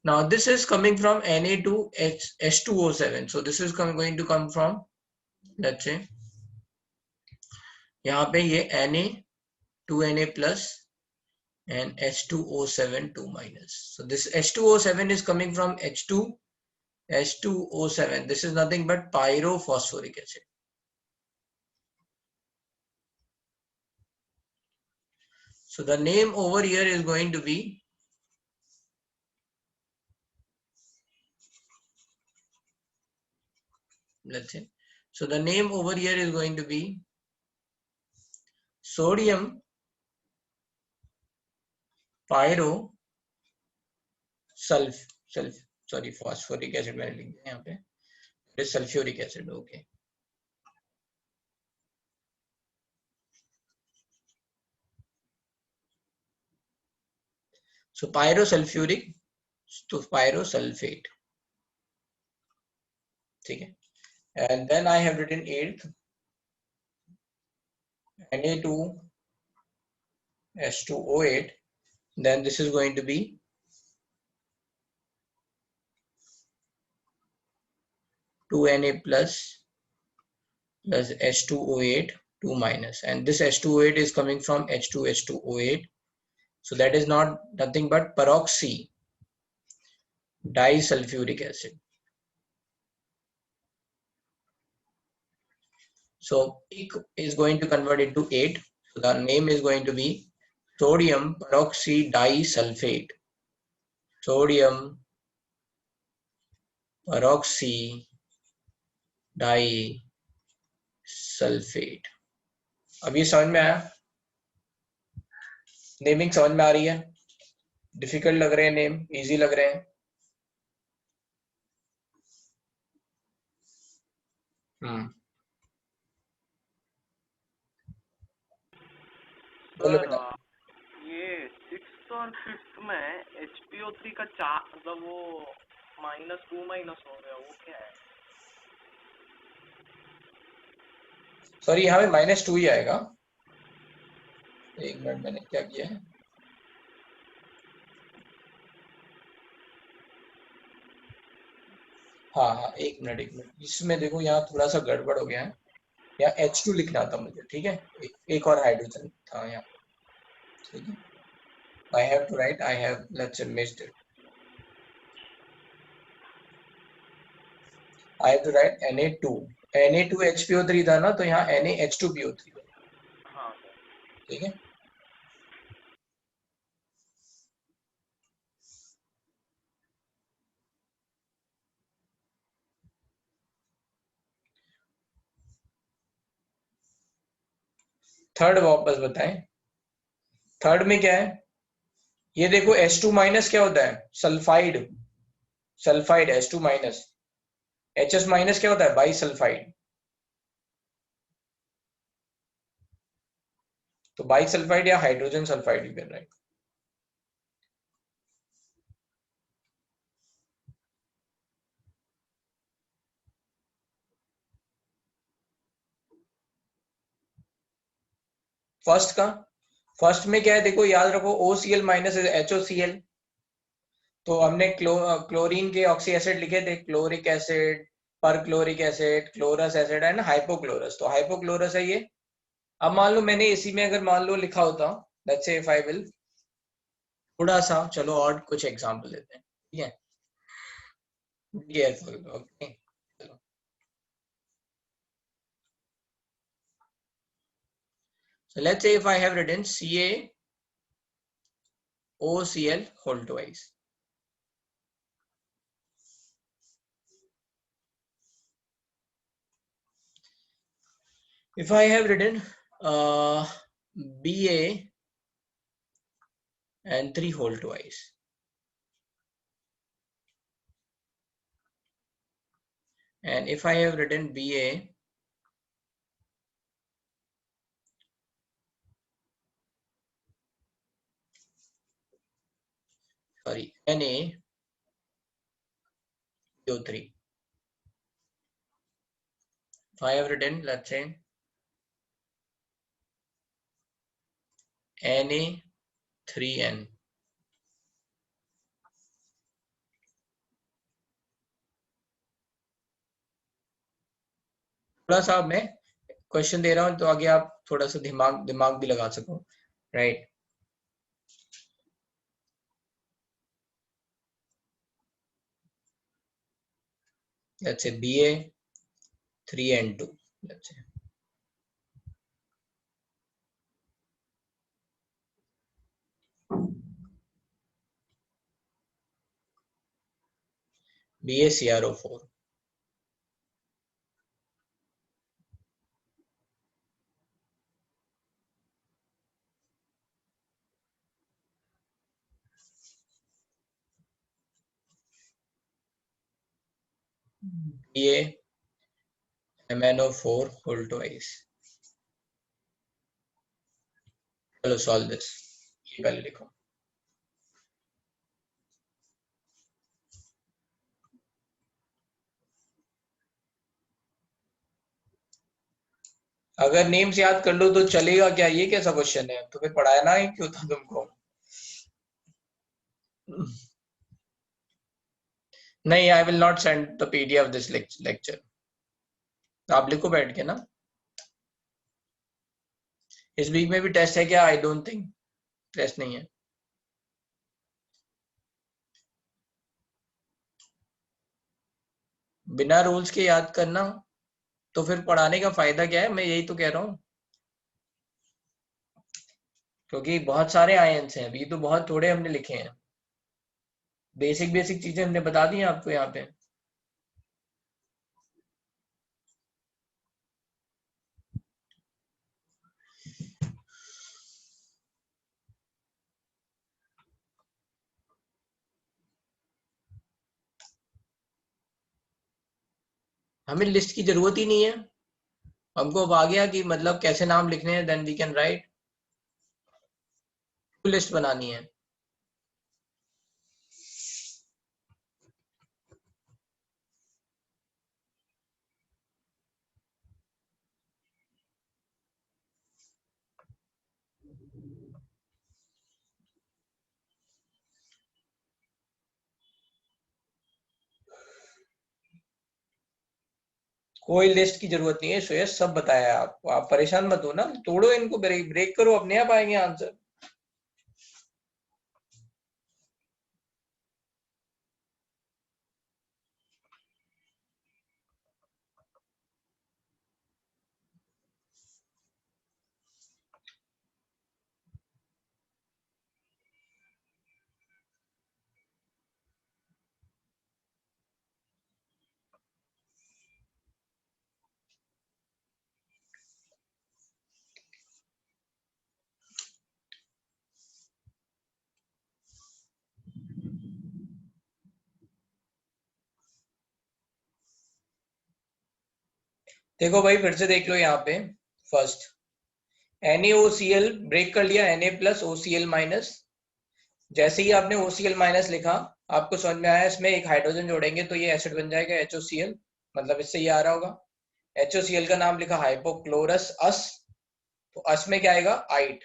now this is coming from Na2H2O7. So this is going to come from, let's say यहाँ पे ये Na 2Na plus and H2O7 2 minus. So this H2O7 is coming from H2O7. This is nothing but pyrophosphoric acid. So the name over here is going to be, let's say, so the name over here is going to be sodium pyro phosphoric acid मैंने लिख दिया यहाँ पे, it is sulfuric acid. Okay. So pyrosulfuric to pyrosulfate. ठीक है, and then I have written 8th Na2H2O8. Then this is going to be Na plus H2O8 2 minus, and this H2O8 is coming from H2H2O8. So that is nothing but peroxy disulfuric acid. So peak is going to convert into 8. So the name is going to be sodium peroxy disulfate. Sodium peroxy disulfate. अब ये समझ में आया? Naming समझ में आ रही है? Difficult लग रहे हैं नेम, इजी लग रहे हैं? बोलो बेटा।
ये 6th और 5th में HPO3 का मतलब वो -2 माइनस हो गया, वो क्या है?
सॉरी, यहाँ पे -2 ही आएगा। एक मिनट, मैंने क्या किया है, हाँ, एक मिनट, इसमें देखो यहाँ थोड़ा सा गड़बड़ हो गया है, यहाँ H2 लिखना था मुझे, ठीक है, एक और हाइड्रोजन था यहाँ, ठीक है। I have to write, I have, let's say, missed it. I have to write Na2 HPO3 था ना, तो यहाँ NaH2PO3,
हाँ,
ठीक है। थर्ड वापस बताएं, थर्ड में क्या है? ये देखो H2 माइनस क्या होता है? Sulphide H2 minus, HS minus क्या होता है? बाइसल्फाइड। तो बाइसल्फाइड या हाइड्रोजन सल्फाइड भी बन रहा है। फर्स्ट में क्या है देखो, याद रखो, OCl माइनस HOCl। तो हमने क्लोरीन के ऑक्सी एसिड लिखे थे, chloric acid, perchloric acid, chlorous acid, है ना, हाइपोक्लोरस। तो हाइपोक्लोरस है ये। अब मान लो मैंने इसी में अगर मान लो लिखा होता, let's say if I will थोड़ा सा, चलो और कुछ एग्जांपल लेते हैं, ठीक है। Be careful. Okay. So let's say if I have written CaOCl whole twice. If I have written Ba and 3 whole twice. And if I have written Ba NaCO3. If I have written, let's say, Na3N. थोड़ा सा मैं question दे रहा हूं तो आगे आप थोड़ा सा दिमाग भी लगा सको, right? Let's say Ba3N2. Let's say BaCrO4. BaMnO4 whole twice. चलो सॉल्व दिस, ये पहले लिखो. अगर नेम्स याद कर लो तो चलेगा क्या? ये कैसा क्वेश्चन है? तो फिर पढ़ाया ना ही क्यों था तुमको? नहीं, I will not send the PDF this lecture. आप लिखो बैठ के ना. इस वीक में भी टेस्ट है क्या? आई डोंट थिंक टेस्ट नहीं है. बिना रूल्स के याद करना तो फिर पढ़ाने का फायदा क्या है? मैं यही तो कह रहा हूँ, क्योंकि बहुत सारे आयंस हैं. अभी तो बहुत थोड़े हमने लिखे हैं. बेसिक चीजें हमने बता दी हैं आपको यहाँ पे. हमें लिस्ट की जरूरत ही नहीं है. हमको अब आ गया कि मतलब कैसे नाम लिखने हैं. Then we can write. List बनानी है. कोई लिस्ट की जरूरत नहीं है श्रेयस, सब बताया है आपको. आप परेशान मत हो ना. तोड़ो इनको, ब्रेक करो, अपने आप आएंगे आंसर. देखो भाई, फिर से देख लो यहाँ पे. फर्स्ट NaOCl ब्रेक कर लिया, Na+OCl-. जैसे ही आपने OCl- लिखा, आपको समझ में आया इसमें एक हाइड्रोजन जोड़ेंगे तो ये एसिड बन जाएगा HOCl. मतलब इससे ये आ रहा होगा. HOCl का नाम लिखा हाइपोक्लोरस अस, तो अस में क्या आएगा? आइट,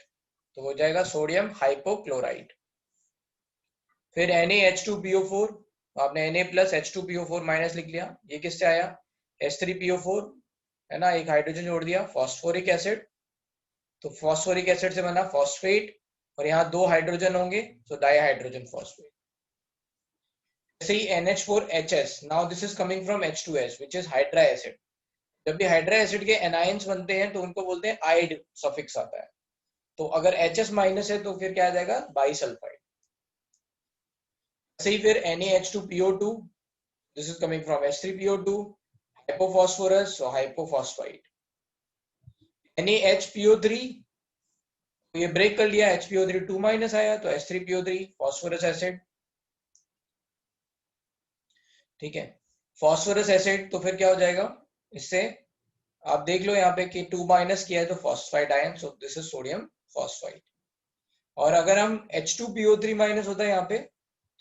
तो हो जाएगा सोडियम हाइपोक्लोराइड. फिर NaH2PO4, आपने Na+H2PO4- लिख लिया. ये किससे आया? H3PO4 है ना, एक हाइड्रोजन जोड़ दिया. फॉस्फोरिक एसिड, तो फॉस्फोरिक एसिड से बना फॉस्फेट, और यहाँ 2 हाइड्रोजन होंगे तो डाई हाइड्रोजन फॉस्फेट. ऐसे ही NH4HS, now this is coming from H2S which is hydra acid. जब भी हाइड्रा एसिड के एनायंस बनते हैं तो उनको बोलते हैं आइड सफिक्स आता है। तो अगर HS माइनस है तो फिर क्या आ जाएगा, बाइसल्फाइड। ऐसे ही फिर NaH2PO2, this is coming from H3PO2, hypophosphorous, so hypophosphide. NaHPO3, तो ये ब्रेक कर लिया, HPO3 2 माइनस आया तो H3PO3 फॉस्फोरस एसिड। ठीक है, फॉस्फोरस एसिड तो फिर क्या हो जाएगा, इससे आप देख लो यहाँ पे कि 2 माइनस किया है तो phosphide ion, so this is sodium phosphide. और अगर हम H2PO3 माइनस होता है यहाँ पे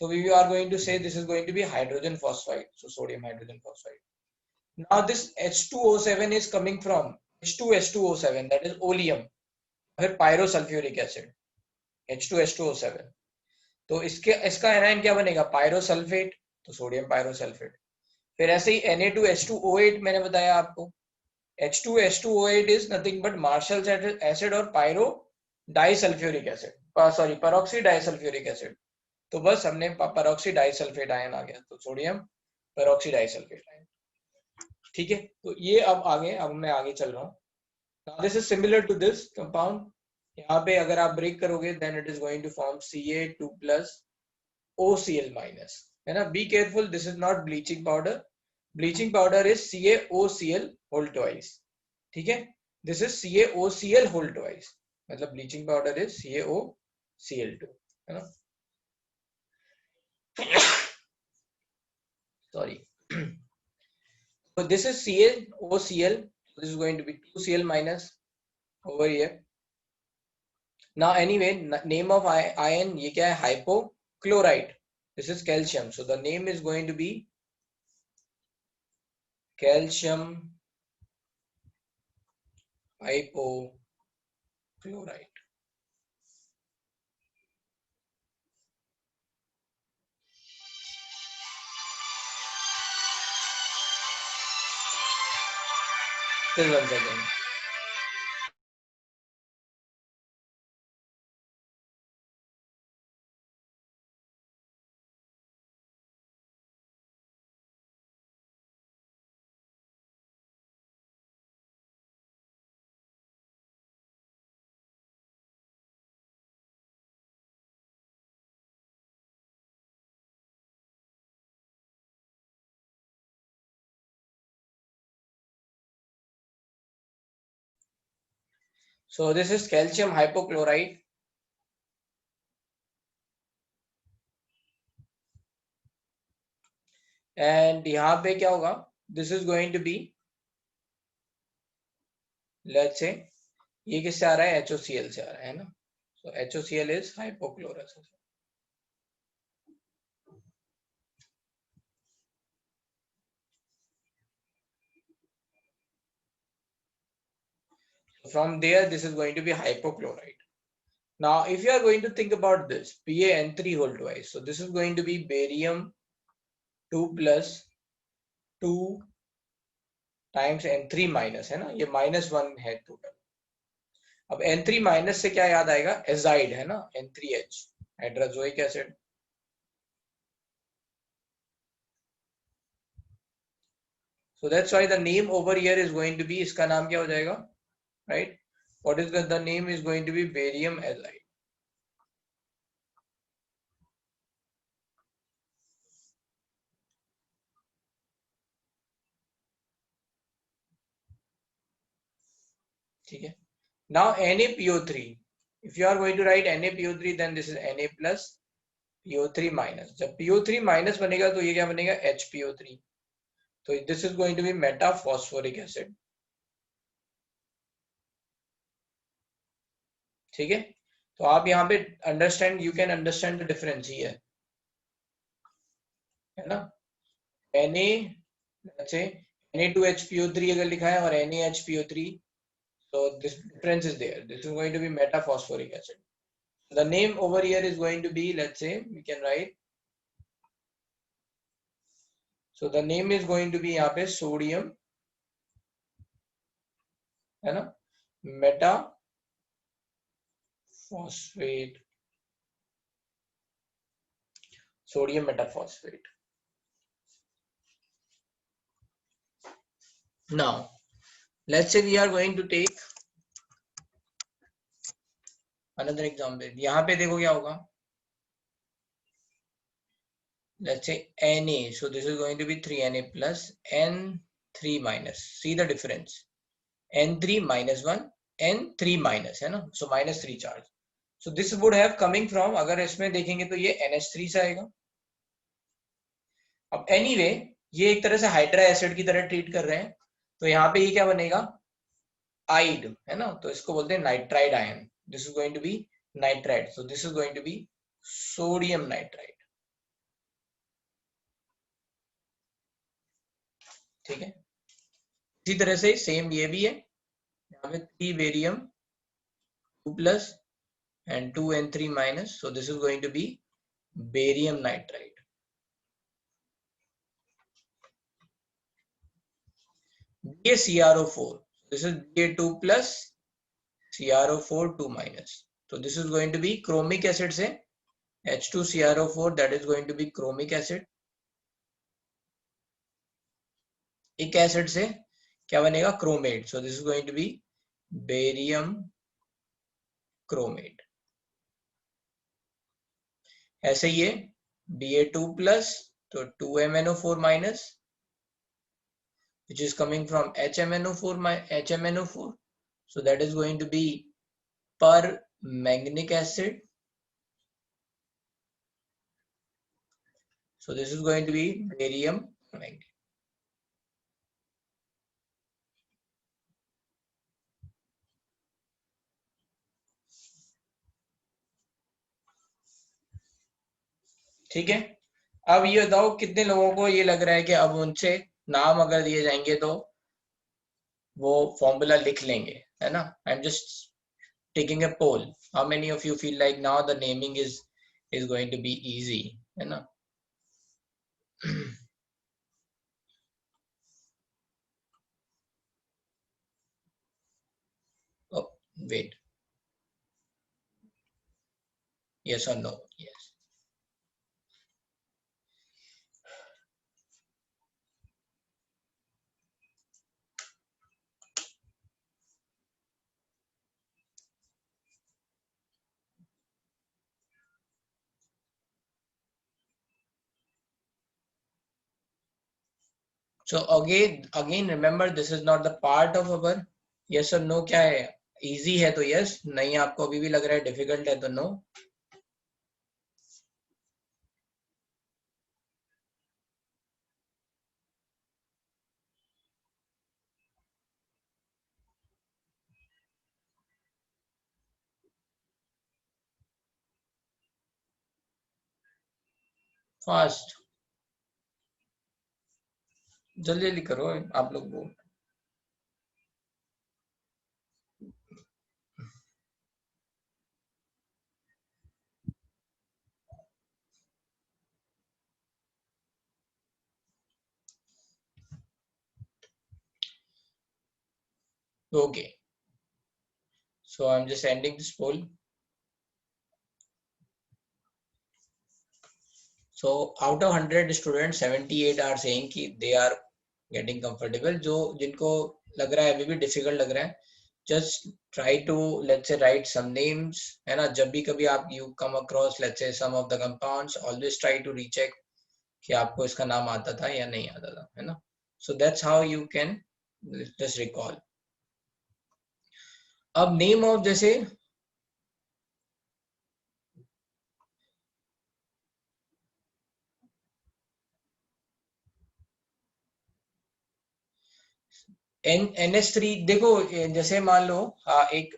तो we are going to say this is going to be hydrogen phosphide, so sodium hydrogen phosphide. Now this H2O7 is coming from H2H2O7, that is oleum, फिर pyrosulfuric acid, H2H2O7, तो इसका anion क्या बनेगा, पायरोसल्फेट, तो सोडियम पायरोसल्फेट। फिर ऐसे ही Na2H2O8 मैंने बताया आपको, H2H2O8 is nothing but Marshall's acid और pyro disulphuric acid, sorry peroxy disulphuric acid. तो बस हमने पेरोक्सी डाइसल्फेट आयन आ गया, तो सोडियम पेरोक्सी डाइसल्फेट आयन। ठीक है, तो ये अब मैं आगे चल रहा हूँ। Now this is similar to this compound, यहाँ पे अगर आप ब्रेक करोगे then it is going to form Ca2 plus OCl minus, है ना। Be careful, this is not bleaching powder, bleaching powder is CaOCl whole twice. ठीक है, this is CaOCl whole twice, मतलब ब्लीचिंग पाउडर इज CaOCl2, है ना। Sorry. So this is CaOCl, this is going to be 2Cl minus over here. Now anyway, name of ion ये क्या है, hypochlorite, this is calcium, so the name is going to be calcium hypochlorite. Just 1 second. So this is calcium hypochlorite, and यहाँ पे क्या होगा, this is going to be, let's say ये किससे आ रहा है, HOCl से आ रहा है ना, so HOCl is hypochlorous. From there this is going to be hypochlorite. Now if you are going to think about this, PaN3 whole twice, so this is going to be barium 2 plus 2 times N3 minus, है ना, ये -1 है total. अब N3 minus से क्या याद आएगा, azide, है ना, N3H hydrazoic acid. So that's why the name over here is going to be, इसका नाम क्या हो जाएगा, right? What is the name is going to be barium azide. ठीक है, now NaPO3, if you are going to write NaPO3 then this is Na plus PO3 minus, जब PO3 minus बनेगा तो ये क्या बनेगा, HPO3, तो this is going to be metaphosphoric acid। ठीक है, तो आप यहाँ पे understand, you can understand the difference ही है ना। Na2HPO3 अगर लिखा है और NaHPO3, so this difference is there, this is going to be metaphosphoric acid. The name over here is going to be, let's say we can write, so the name is going to be यहाँ पे sodium, है ना, मेटाफॉस्फेट, sodium मेटाफॉस्फेट। Now, let's say we are going to take another example. यहाँ पे देखो क्या होगा. Let's say Na. So this is going to be 3Na plus N3 minus. See the difference. N3 minus 1, N3 minus है ना. So minus 3 charge. So this would have coming from, अगर इसमें देखेंगे तो ये NH3 से आएगा. अब anyway ये एक तरह से हाइड्रा एसिड की तरह ट्रीट कर रहे हैं, तो यहाँ पे ये क्या बनेगा, आइड है ना, तो इसको बोलते हैं nitride ion. This is going to be nitride. So this is going to be sodium nitride. ठीक है. इसी तरह से सेम ये भी है, यहाँ पे 3 barium 2 plus and 2N3 minus. So this is going to be barium nitride. BaCrO4. This is Ba2 plus CrO4 2 minus. So this is going to be chromic acid से H2CrO4, that is going to be chromic acid. एक acid से क्या बनेगा, chromate. So this is going to be barium chromate. ऐसे ही है Ba2 plus तो 2MnO4 minus which is coming from HMnO4. So that is going to be permanganic acid. So this is going to be barium permanganate. ठीक है. अब ये बताओ कितने लोगों को ये लग रहा है कि अब उनसे नाम अगर दिए जाएंगे तो वो फॉर्मूला लिख लेंगे, है ना. I am just taking a poll. How many of you feel like now the naming is going to be easy, है ना. Oh, wait. Yes or no? Yes. So again remember this is not the part of our yes or no. क्या है, easy है तो yes, नहीं आपको अभी भी लग रहा है difficult है तो no. फास्ट, जल्दी जल्दी करो आप लोग वो. Okay, so I'm just ending this poll. So out of 100 students 78 are saying कि they are getting comfortable. जो जिनको लग रहा है अभी भी difficult लग रहा है, just try to let's say write some names, है ना. जब भी कभी आप you come across let's say some of the compounds, always try to recheck कि आपको इसका नाम आता था या नहीं आता था, है ना. So that's how you can just recall. अब नेम ऑफ जैसे NH3 देखो, जैसे मान लो एक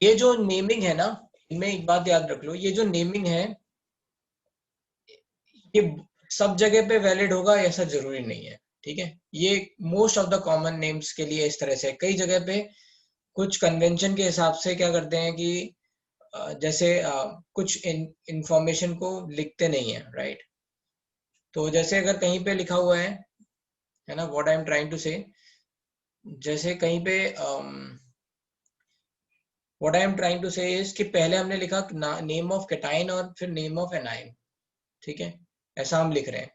ये जो नेमिंग है ना, इनमें एक बात याद रख लो, ये जो नेमिंग है ये सब जगह पे वैलिड होगा ऐसा जरूरी नहीं है. ठीक है, ये most of the common names के लिए इस तरह से. कई जगह पे कुछ कन्वेंशन के हिसाब से क्या करते हैं कि जैसे कुछ इंफॉर्मेशन को लिखते नहीं है, राइट. तो जैसे अगर कहीं पे लिखा हुआ है ना, what I am trying to say, जैसे कहीं पे what I am trying to say is कि पहले हमने लिखा नेम ऑफ कैटाइन और फिर नेम ऑफ एनाइन. ठीक है, ऐसा हम लिख रहे हैं.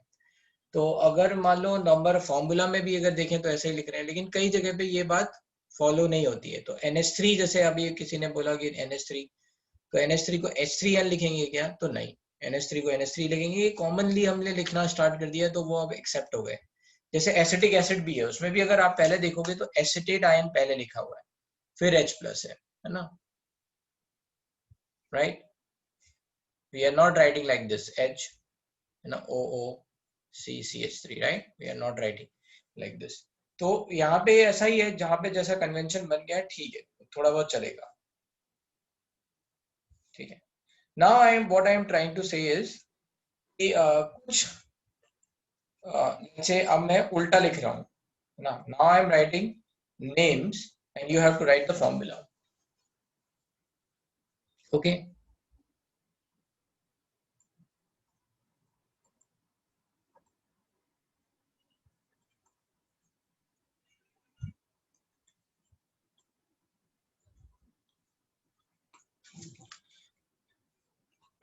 तो अगर मान लो नंबर फॉर्मूला में भी अगर देखें तो ऐसे ही लिख रहे हैं, लेकिन कई जगह पे ये बात फॉलो नहीं होती है। तो NH3 जैसे अभी किसी ने बोला कि NH3, तो NH3 को H3N लिखेंगे क्या? तो नहीं, NH3 को NH3 लिखेंगे। ये कॉमनली हमने लिखना स्टार्ट कर दिया तो वो अब एक्सेप्ट हो गए। जैसे एसिटिक एसिड भी है, उसमें भी अगर आप पहले देखोगे तो एसिटेट आयन पहले लिखा हुआ है, फिर H+ है ना, right? We are not writing like this H, है ना, OOCCH3, right? We are not writing like this. तो यहाँ पे ऐसा ही है, जहाँ पे जैसा कन्वेंशन बन गया ठीक है, थोड़ा बहुत चलेगा, ठीक है। Now what I am trying to say is कि कुछ जैसे अब मैं उल्टा लिख रहा हूँ ना, now I am writing names and you have to write the formula, okay?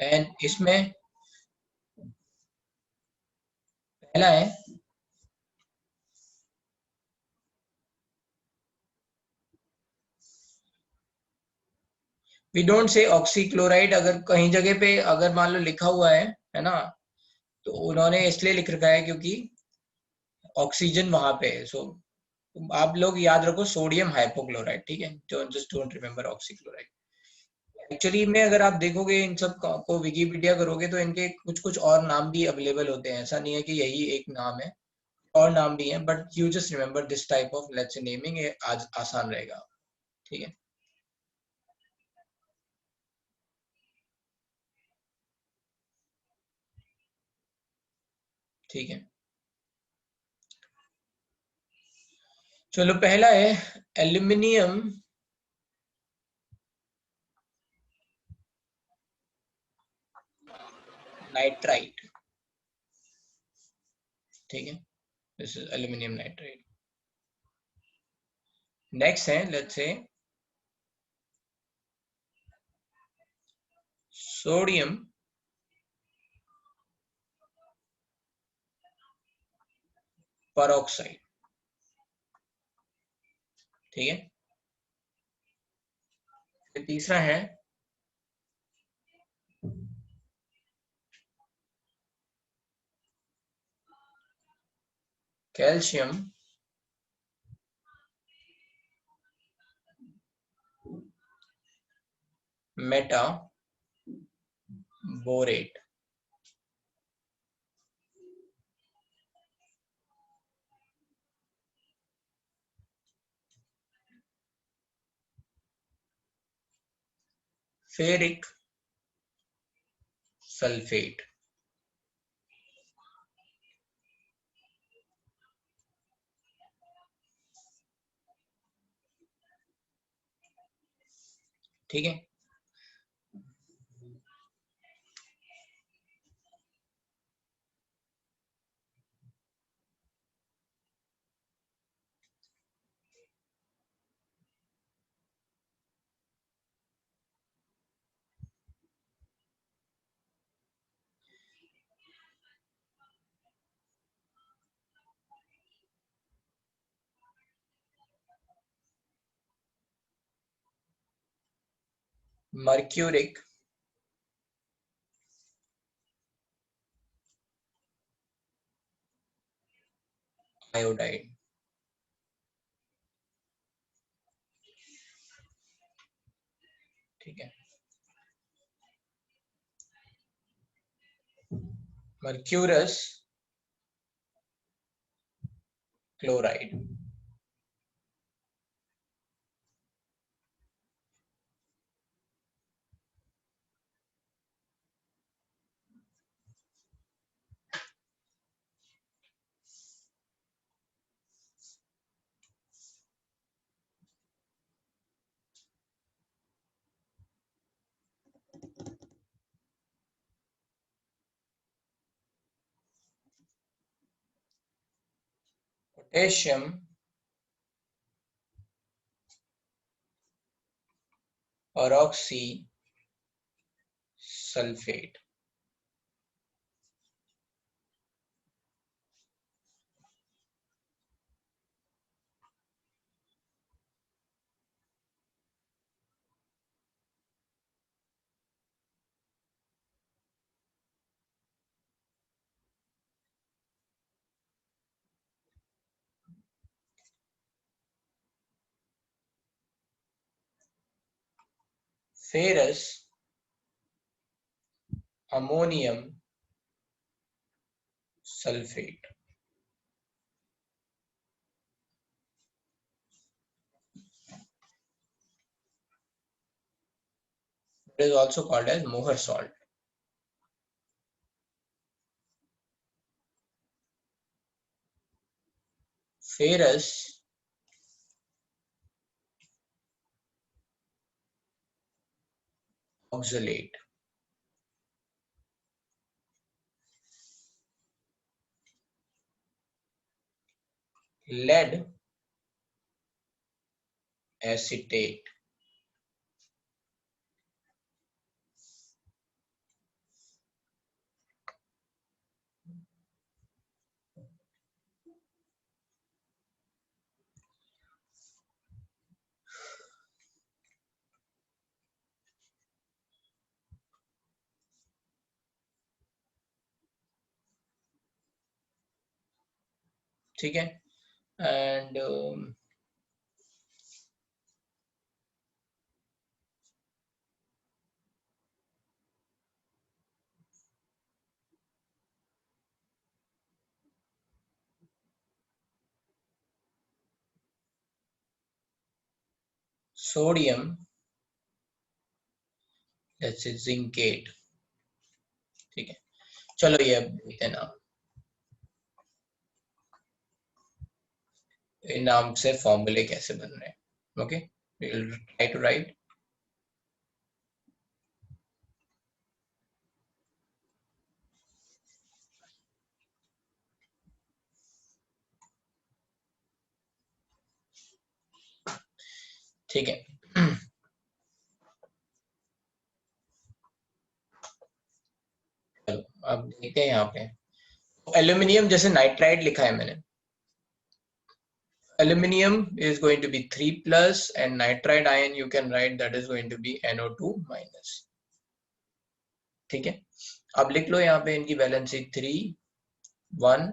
And इसमें पहला है वी डोंट से ऑक्सीक्लोराइड। अगर कहीं जगह पे अगर मान लो लिखा हुआ है ना, तो उन्होंने इसलिए लिख रखा है क्योंकि ऑक्सीजन वहां पे है। सो आप लोग याद रखो सोडियम हाइपोक्लोराइड, ठीक है? Just don't remember oxychloride. Actually में अगर आप देखोगे इन सब को विकिपीडिया करोगे तो इनके कुछ कुछ और नाम भी अवेलेबल होते हैं, ऐसा नहीं है कि यही एक नाम है, और नाम भी है, but you just remember this type of let's say naming, ये आज आसान रहेगा, ठीक है? ठीक है, चलो पहला है एल्यूमिनियम नाइट्राइट, ठीक है? This is aluminium nitrite. Next है लेट्स से सोडियम परऑक्साइड, ठीक है? फिर तीसरा है calcium Meta borate, ferric sulphate, ठीक है? मर्क्यूरिक आयोडाइड, ठीक है? Mercurous chloride, potassium oxy sulphate, ferrous ammonium sulfate. It is also called as Mohr salt. Ferrous oxalate. Lead acetate. ठीक है. And sodium, let's say zincate. ठीक है, चलो ये अब देखते हैं नाम. ये नाम से फॉर्मूले कैसे बन रहे हैं. Okay, we'll try to write. ठीक है. चलो अब देखते हैं यहाँ पे. एल्यूमिनियम जैसे नाइट्राइड लिखा है मैंने. Aluminium is going to be 3 plus and nitride ion you can write that is going to be NO2 minus. ठीक है, अब लिख लो यहाँ पे इनकी valency 3 1.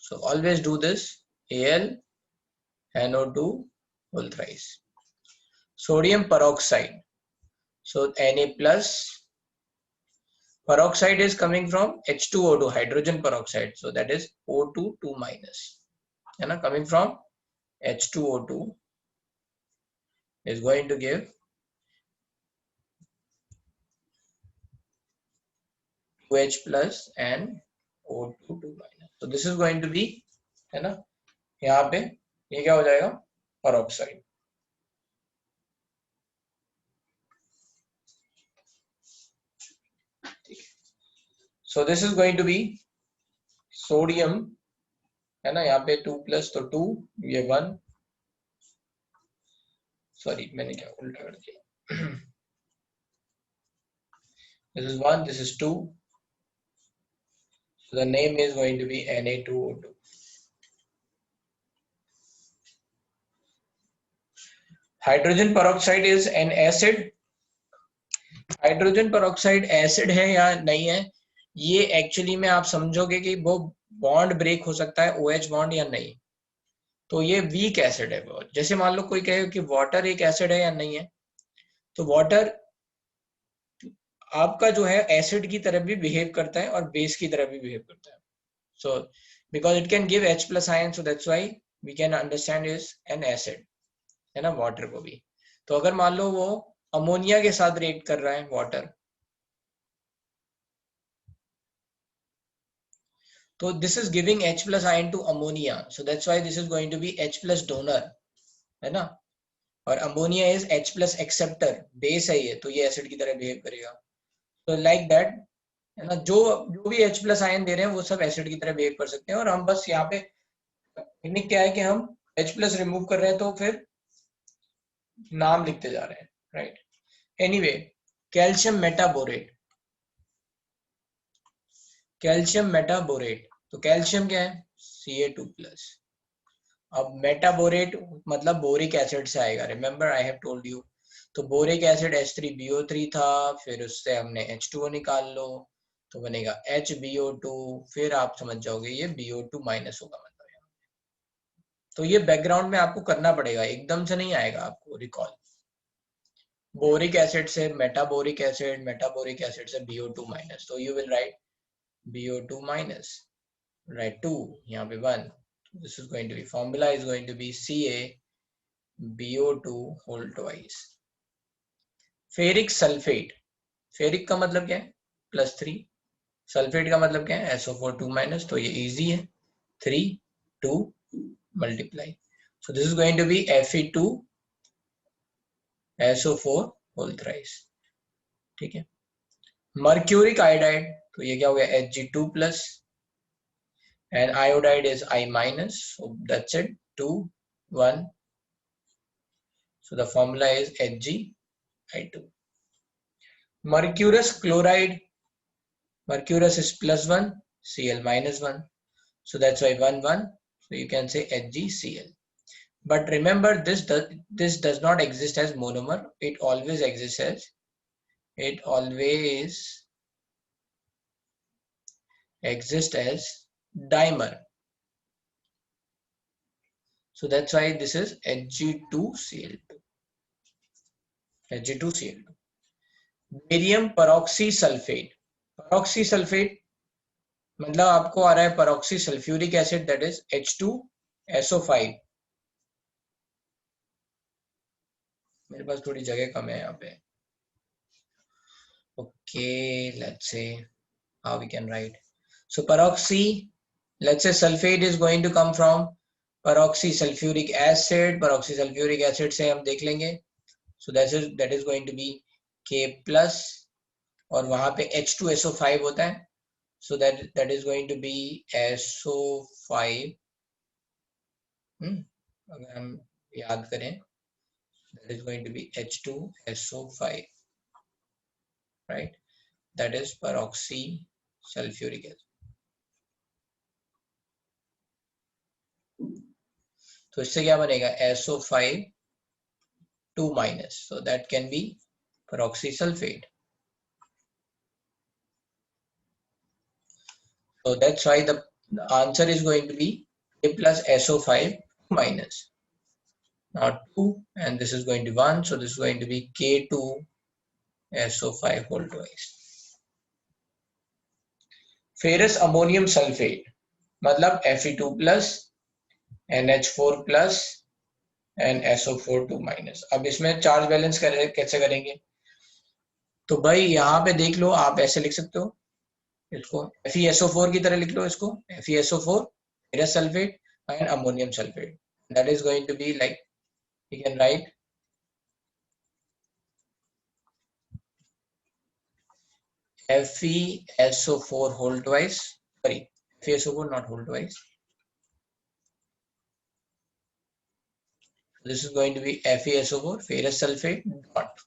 So always do this. Al NO2 whole thrice. Sodium peroxide, so Na plus. Peroxide is coming from H2O2, hydrogen peroxide, so that is O2 2 minus. है ना, coming from H2O2 is going to give 2H plus and O2 2 minus. So this is going to be, है ना, यहाँ पे ये क्या हो जाएगा, peroxide. So this is going to be sodium, है ना, यहाँ पे 2 plus तो 2, ये 1. सॉरी मैंने क्या उल्टा कर दिया. This is 1, this is 2. So the name is going to be Na2O2. Hydrogen peroxide is an acid. Hydrogen peroxide acid है या नहीं है, ये एक्चुअली में आप समझोगे कि वो बॉन्ड ब्रेक हो सकता है OH बॉन्ड या नहीं. तो ये वीक एसिड है. वो जैसे मान लो कोई कहे कि वाटर एक एसिड है या नहीं है, तो वाटर आपका जो है एसिड की तरह भी बिहेव करता है और बेस की तरह भी बिहेव करता है. So because it can give H plus ion, so that's why we can understand is an acid, है ना, वाटर को भी. तो अगर मान लो वो अमोनिया के साथ रिएक्ट कर रहा है वाटर, तो this is giving H plus ion to ammonia, so that's why this is going to be H plus donor, है ना, और ammonia is H plus acceptor, base है ये, तो ये एसिड की तरह बिहेव करेगा. तो लाइक दैट, है ना, जो जो भी H plus ion दे रहे हैं वो सब एसिड की तरह बिहेव कर सकते हैं. और हम बस यहाँ पे टेक्निक क्या है कि हम H plus रिमूव कर रहे हैं तो फिर नाम लिखते जा रहे हैं, right. Anyway, calcium metaborate. Calcium metaborate, तो कैल्शियम क्या है, Ca2 प्लस. अब मेटाबोरेट मतलब बोरिक एसिड से आएगा. Remember I have told you. तो बोरिक एसिड H3BO3 था, फिर उससे हमने H2O निकाल लो तो बनेगा HBO2, फिर आप समझ जाओगे ये BO2 माइनस होगा मतलब यहाँ. तो ये बैकग्राउंड में आपको करना पड़ेगा, एकदम से नहीं आएगा आपको रिकॉल. बोरिक एसिड से मेटाबोरिक एसिड, मेटाबोरिक एसिड से BO2 माइनस, तो you will write BO2 minus, write 2, यहाँ पे 1, this is going to be, formula is going to be CaBO2 whole twice. Ferric sulphate, ferric का मतलब क्या है +3, सल्फेट का मतलब क्या है SO4 2 माइनस, तो ये इजी है 3 2 multiply, so this is going to be Fe2 SO4 whole thrice, ठीक है। मर्क्यूरिक आयोडाइड, तो ये क्या हो गया Hg2 plus, and iodide is I minus, so that's it, 2 1, so the formula is HgI2. Mercurous chloride, mercurous is +1, Cl -1, so that's why 1 1, so you can say HgCl. But remember, this does not exist as monomer, it always exists as dimer, so that's why this is Hg2Cl2, Hg2Cl2. Barium peroxy sulphate, peroxy sulphate मतलब आपको आ रहा है peroxy sulphuric acid, that is H2SO5, मेरे पास थोड़ी जगह कम है यहाँ पे, okay let's say how we can write, so peroxy, let's say sulphate is going to come from peroxy sulphuric acid, peroxy sulphuric acid से हम देख लेंगे, so that is going to be K+, और वहां पे H2SO5 होता है, so that is going to be SO5, अगर हम याद करें, that is going to be H2SO5, right, that is peroxy sulfuric acid, तो इससे क्या बनेगा SO5 2 minus, so that can be peroxy sulfate, so that's why the answer is going to be A plus SO5 minus, now 2 and this is going to be 1, so this is going to be K2 SO5 whole twice. Ferrous ammonium sulphate मतलब Fe2 plus NH4 plus and SO4 2 minus. अब इसमें charge balance कैसे करेंगे, तो भाई यहाँ पे देख लो, आप ऐसे लिख सकते हो इसको, FeSO4 की तरह लिख लो इसको, FeSO4 ferrous sulphate and ammonium sulphate, that is going to be like, you can write FeSO4 whole twice, sorry, FeSO4 not whole twice, this is going to be FeSO4 ferrous sulfate dot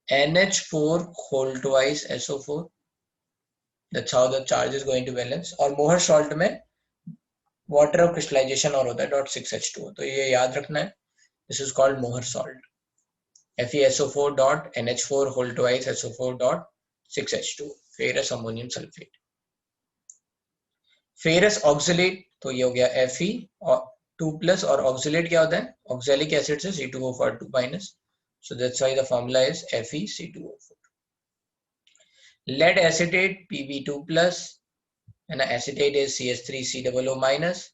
NH4 whole twice SO4, that's how the charge is going to balance, और मोहर salt में water of crystallization और होता है .6H2O, तो ये याद रखना है, दिस इज कॉल्ड मोहर salt, FeSO4 dot NH4 whole twice SO4 dot 6H2, ferrous ammonium sulphate. Ferrous oxalate, तो ये हो गया Fe और 2 प्लस, और ऑक्सलेट क्या होता है ऑक्सैलिक एसिड से C2O4 2 minus, so that's why the formula is FeC2O4. lead acetate Pb2 plus and acetate is CH3COO minus,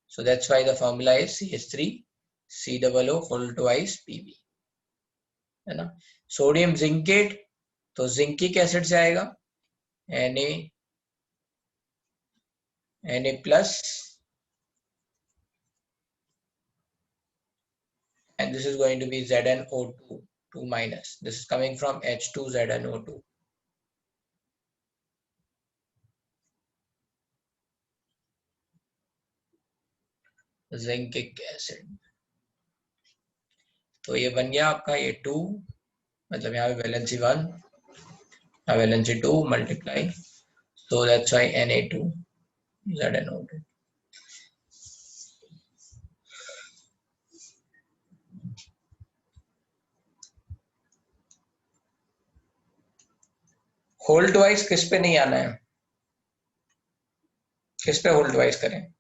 so that's why the formula is CH3COO whole twice Pb, है ना। Sodium zincate, तो जिंकिक acid से आएगा Na plus, and this is going to be ZnO2 2 minus, this is coming from H2ZnO2, zincic acid, तो ये बन गया आपका ये 2, मतलब यहाँ पे valency 1, valency 2 multiply, so that's why Na2 ZnO2. Hold wise किस पे नहीं आना है, किस पे होल्ड वाइज करें,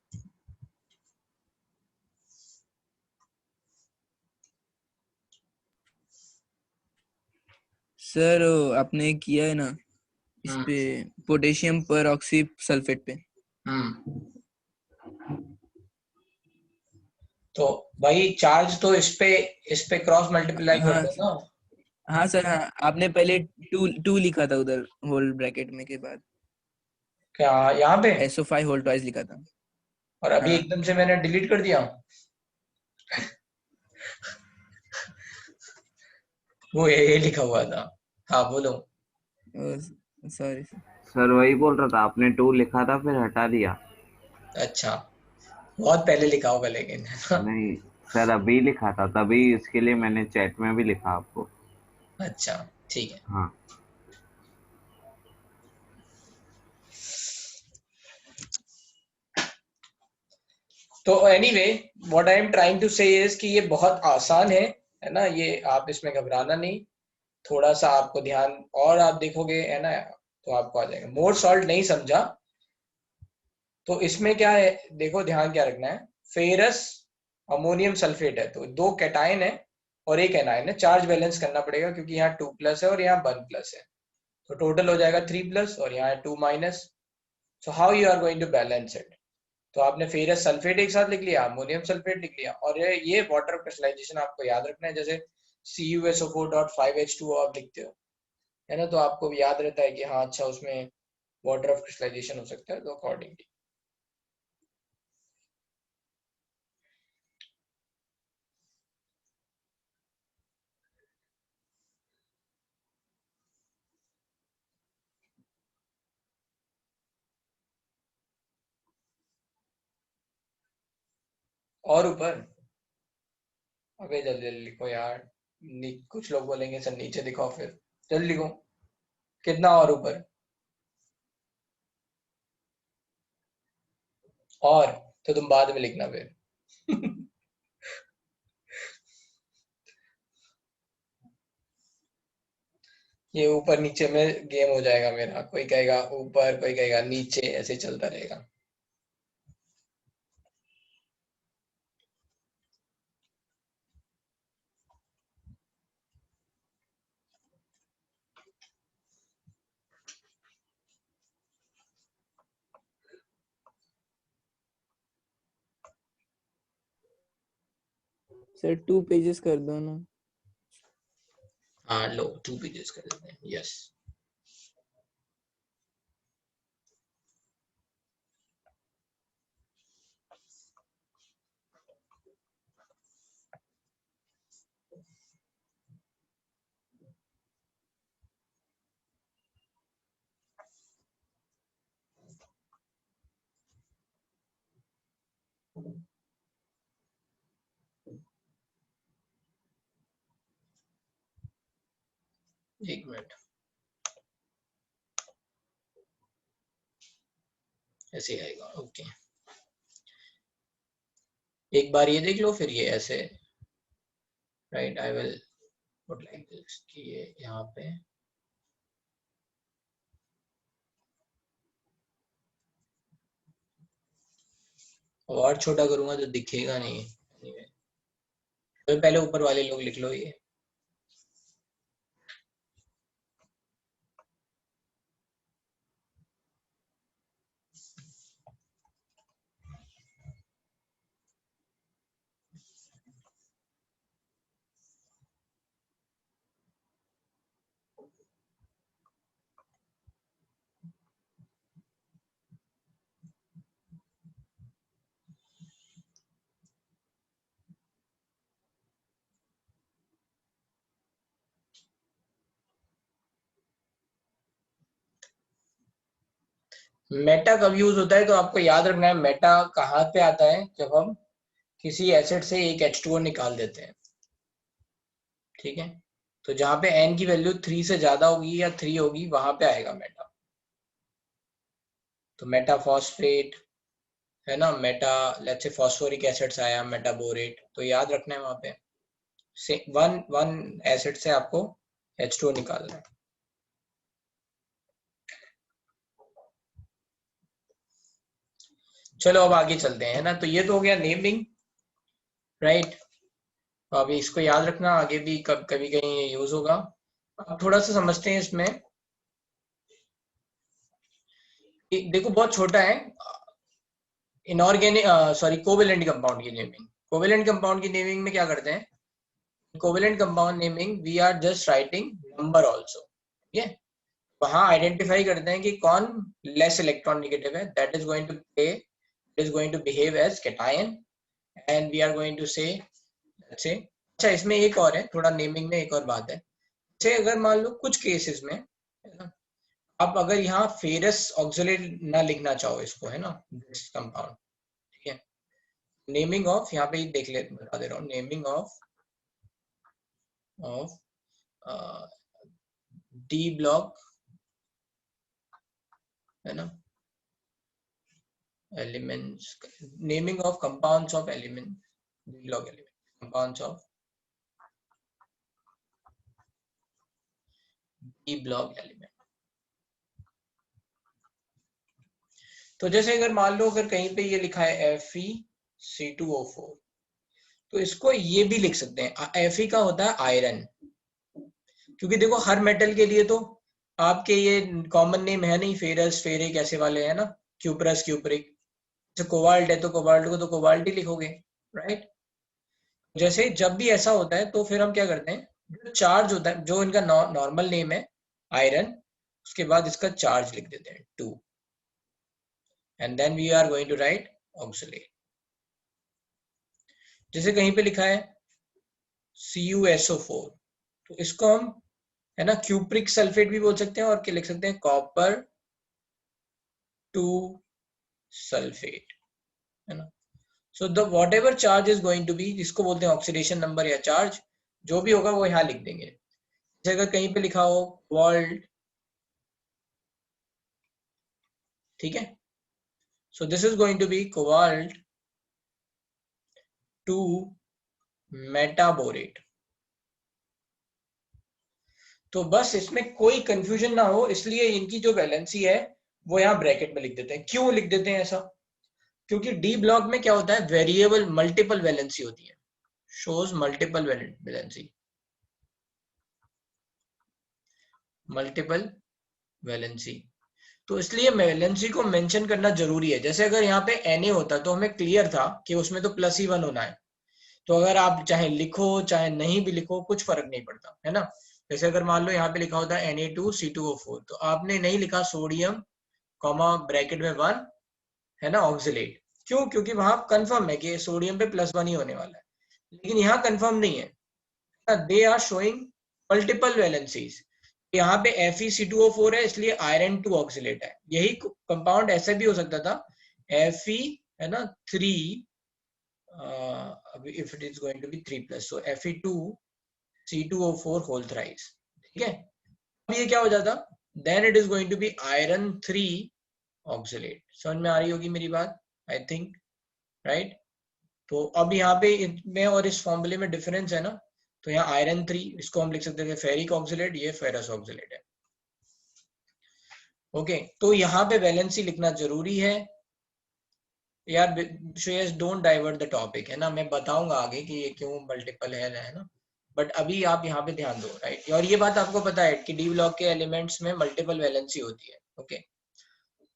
सर आपने किया है ना इस
हम्म
पे, पोटेशियम पर ऑक्सी सल्फेट पे।
तो भाई चार्ज तो इस पे क्रॉस मल्टीप्लाई कर
हाँ
दो ना।
हाँ सर, हाँ आपने पहले टू टू लिखा था उधर होल ब्रैकेट में के बाद,
क्या यहाँ पे?
SO5 होल ट्वाइस लिखा था।
और अभी
हाँ
एकदम से मैंने डिलीट कर दिया। वो ये लिखा हुआ था। हाँ बोलो।
Sorry sir.
सर वही बोल रहा था, आपने 2 लिखा था फिर हटा दिया।
अच्छा, बहुत पहले लिखा होगा लेकिन, है ना?
नहीं सर, अभी लिखा था, तभी इसके लिए मैंने चैट में भी लिखा आपको।
अच्छा ठीक है।
हाँ
तो anyway, what I am trying to say is कि ये बहुत आसान है ना? ये आप इसमें घबराना नहीं, थोड़ा सा आपको ध्यान और आप देखोगे, है ना, तो आपको आ जाएगा। मोर सॉल्ट नहीं समझा तो इसमें क्या है, देखो ध्यान क्या रखना है। फेरस अमोनियम सल्फेट है, तो 2 कैटायन है और 1 एनायन है। चार्ज बैलेंस करना पड़ेगा क्योंकि यहाँ 2+ है और यहाँ 1+ है, तो टोटल हो जाएगा 3+ और यहाँ है 2-। So how you are going to balance it? तो आपने फेरस सल्फेट एक साथ लिख लिया, अमोनियम सल्फेट लिख लिया, और ये वाटर क्रिस्टलाइजेशन आपको याद रखना है। जैसे CuSO4.5H2O आप लिखते हो, है ना, तो आपको याद रहता है कि हाँ अच्छा उसमें वाटर ऑफ क्रिस्टलाइजेशन हो सकता है, तो अकॉर्डिंगली। और ऊपर, अबे जल्दी जल्दी लिखो यार। कुछ लोग बोलेंगे सर नीचे दिखाओ, फिर जल्दी लिखो। कितना और ऊपर? और तो तुम बाद में लिखना फिर। ये ऊपर नीचे में गेम हो जाएगा मेरा, कोई कहेगा ऊपर कोई कहेगा नीचे, ऐसे चलता रहेगा।
सर 2 पेजेस कर दो ना।
हाँ लो 2 पेजेस कर देते हैं, यस। एक मिनट, ऐसे आएगा, ओके। एक बार ये देख लो, फिर ये ऐसे, right. I will put like this कि ये यहाँ पे, और छोटा करूंगा तो दिखेगा नहीं। anyway, तो पहले ऊपर वाले लोग लिख लो ये। मेटा कब यूज होता है, तो आपको याद रखना है मेटा कहाँ पे आता है, जब हम किसी एसिड से एक H2O निकाल देते हैं, ठीक है। तो जहाँ पे N की वैल्यू 3 से ज्यादा होगी या 3 होगी, वहां पे आएगा मेटा। तो मेटा फॉस्फेट, है ना, Meta, let's say phosphoric acid से आया मेटाबोरेट, तो याद रखना है वहां पे से वन वन एसिड से आपको H2O निकालना है। चलो अब आगे चलते हैं, है ना। तो ये तो हो गया नेमिंग, राइट। तो अभी इसको याद रखना, आगे भी कभी कहीं यूज होगा। अब थोड़ा सा समझते हैं इसमें। देखो बहुत छोटा है। इनऑर्गेनिक सॉरी कोवेलेंट कंपाउंड की नेमिंग, कोवेलेंट कंपाउंड की नेमिंग में क्या करते हैं, covalent compound naming we are just writing number also, ठीक है। वहां आइडेंटिफाई करते हैं कि कौन लेस इलेक्ट्रॉन नेगेटिव है, that is going to play, is going to behave as cation, and we are going to say let's say. अच्छा इसमें एक और है, थोड़ा नेमिंग में एक और बात है। जैसे अगर मान लो कुछ केसेस में है ना, आप अगर यहाँ फेरस ऑक्सलेट ना लिखना चाहो इसको, है ना, दिस कंपाउंड, ठीक है। नेमिंग ऑफ यहाँ पे देख ले, बता दे रहा हूँ, नेमिंग ऑफ डी ब्लॉक, है ना, elements, naming of compounds of element, D block element, compounds of D block element. तो जैसे अगर मान लो अगर कहीं पे ये लिखा है FeC2O4, तो इसको ये भी लिख सकते हैं, Fe का होता है आयरन, क्योंकि देखो हर मेटल के लिए तो आपके ये कॉमन नेम है नहीं, फेरस फेरिक ऐसे वाले है ना, क्यूप्रस क्यूप्रिक। जैसे कोबाल्ट है तो कोबाल्ट को तो कोबाल्ट ही लिखोगे, राइट। जैसे जब भी ऐसा होता है तो फिर हम क्या करते हैं, जो चार्ज होता है, जो इनका नॉर्मल नेम है आयरन, उसके बाद इसका चार्ज लिख देते हैं 2, and then we are going to write oxalate. जैसे कहीं पे लिखा है CuSO4, तो इसको हम, है ना, क्यूप्रिक सल्फेट भी बोल सकते हैं, और क्या लिख सकते हैं, कॉपर 2 सल्फेट, है ना। So the whatever charge is going to be, जिसको बोलते हैं ऑक्सीडेशन नंबर या चार्ज, जो भी होगा वो यहाँ लिख देंगे। जैसे अगर कहीं पे लिखा हो वॉल्ट, ठीक है, so this is going to be cobalt 2 metaborate. तो बस इसमें कोई कंफ्यूजन ना हो, इसलिए इनकी जो वैलेंसी है वो यहाँ ब्रैकेट में लिख देते हैं। क्यों लिख देते हैं ऐसा, क्योंकि डी ब्लॉक में क्या होता है, वेरिएबल मल्टीपल वैलेंसी होती है, shows multiple valency, multiple valency. तो इसलिए वैलेंसी को मेंशन करना जरूरी है। जैसे अगर यहाँ पे Na होता तो हमें क्लियर था कि उसमें तो +1 होना है, तो अगर आप चाहे लिखो चाहे नहीं भी लिखो कुछ फर्क नहीं पड़ता, है ना। जैसे अगर मान लो यहाँ पे लिखा होता है Na2C2O4, तो आपने नहीं लिखा सोडियम कॉमा ब्रैकेट में 1, है ना, ऑक्सिलेट। क्यों, क्योंकि वहां कंफर्म है कि सोडियम पे +1 ही होने वाला है, लेकिन यहाँ कंफर्म नहीं है, they are showing multiple valencies. यहाँ पे FeC2O4 है, इसलिए आयरन 2 ऑक्सिलेट है। यही कंपाउंड ऐसा भी हो सकता था, Fe, है ना, 3, if it is going to be 3+, so Fe2C2O4 whole thrice, ठीक है। अब ये क्या हो जाता, then it is going to be iron 3 oxalate. समझ में आ रही होगी मेरी बात, आई थिंक, राइट। तो अब यहाँ पे इसमें और इस फॉर्मूले में डिफरेंस है ना, तो यहाँ आयरन 3, इसको हम लिख सकते थे फेरिक ऑक्सिलेट, ये फेरस ऑक्सिलेट है। ओके, तो यहाँ पे वैलेंसी लिखना जरूरी है यार। Shreyas don't divert the topic, है ना, मैं बताऊंगा आगे कि ये क्यों मल्टीपल है ना, बट अभी आप यहाँ पे ध्यान दो, राइट। और ये बात आपको पता है कि डी ब्लॉक के एलिमेंट्स में मल्टीपल वैलेंसी होती है, okay.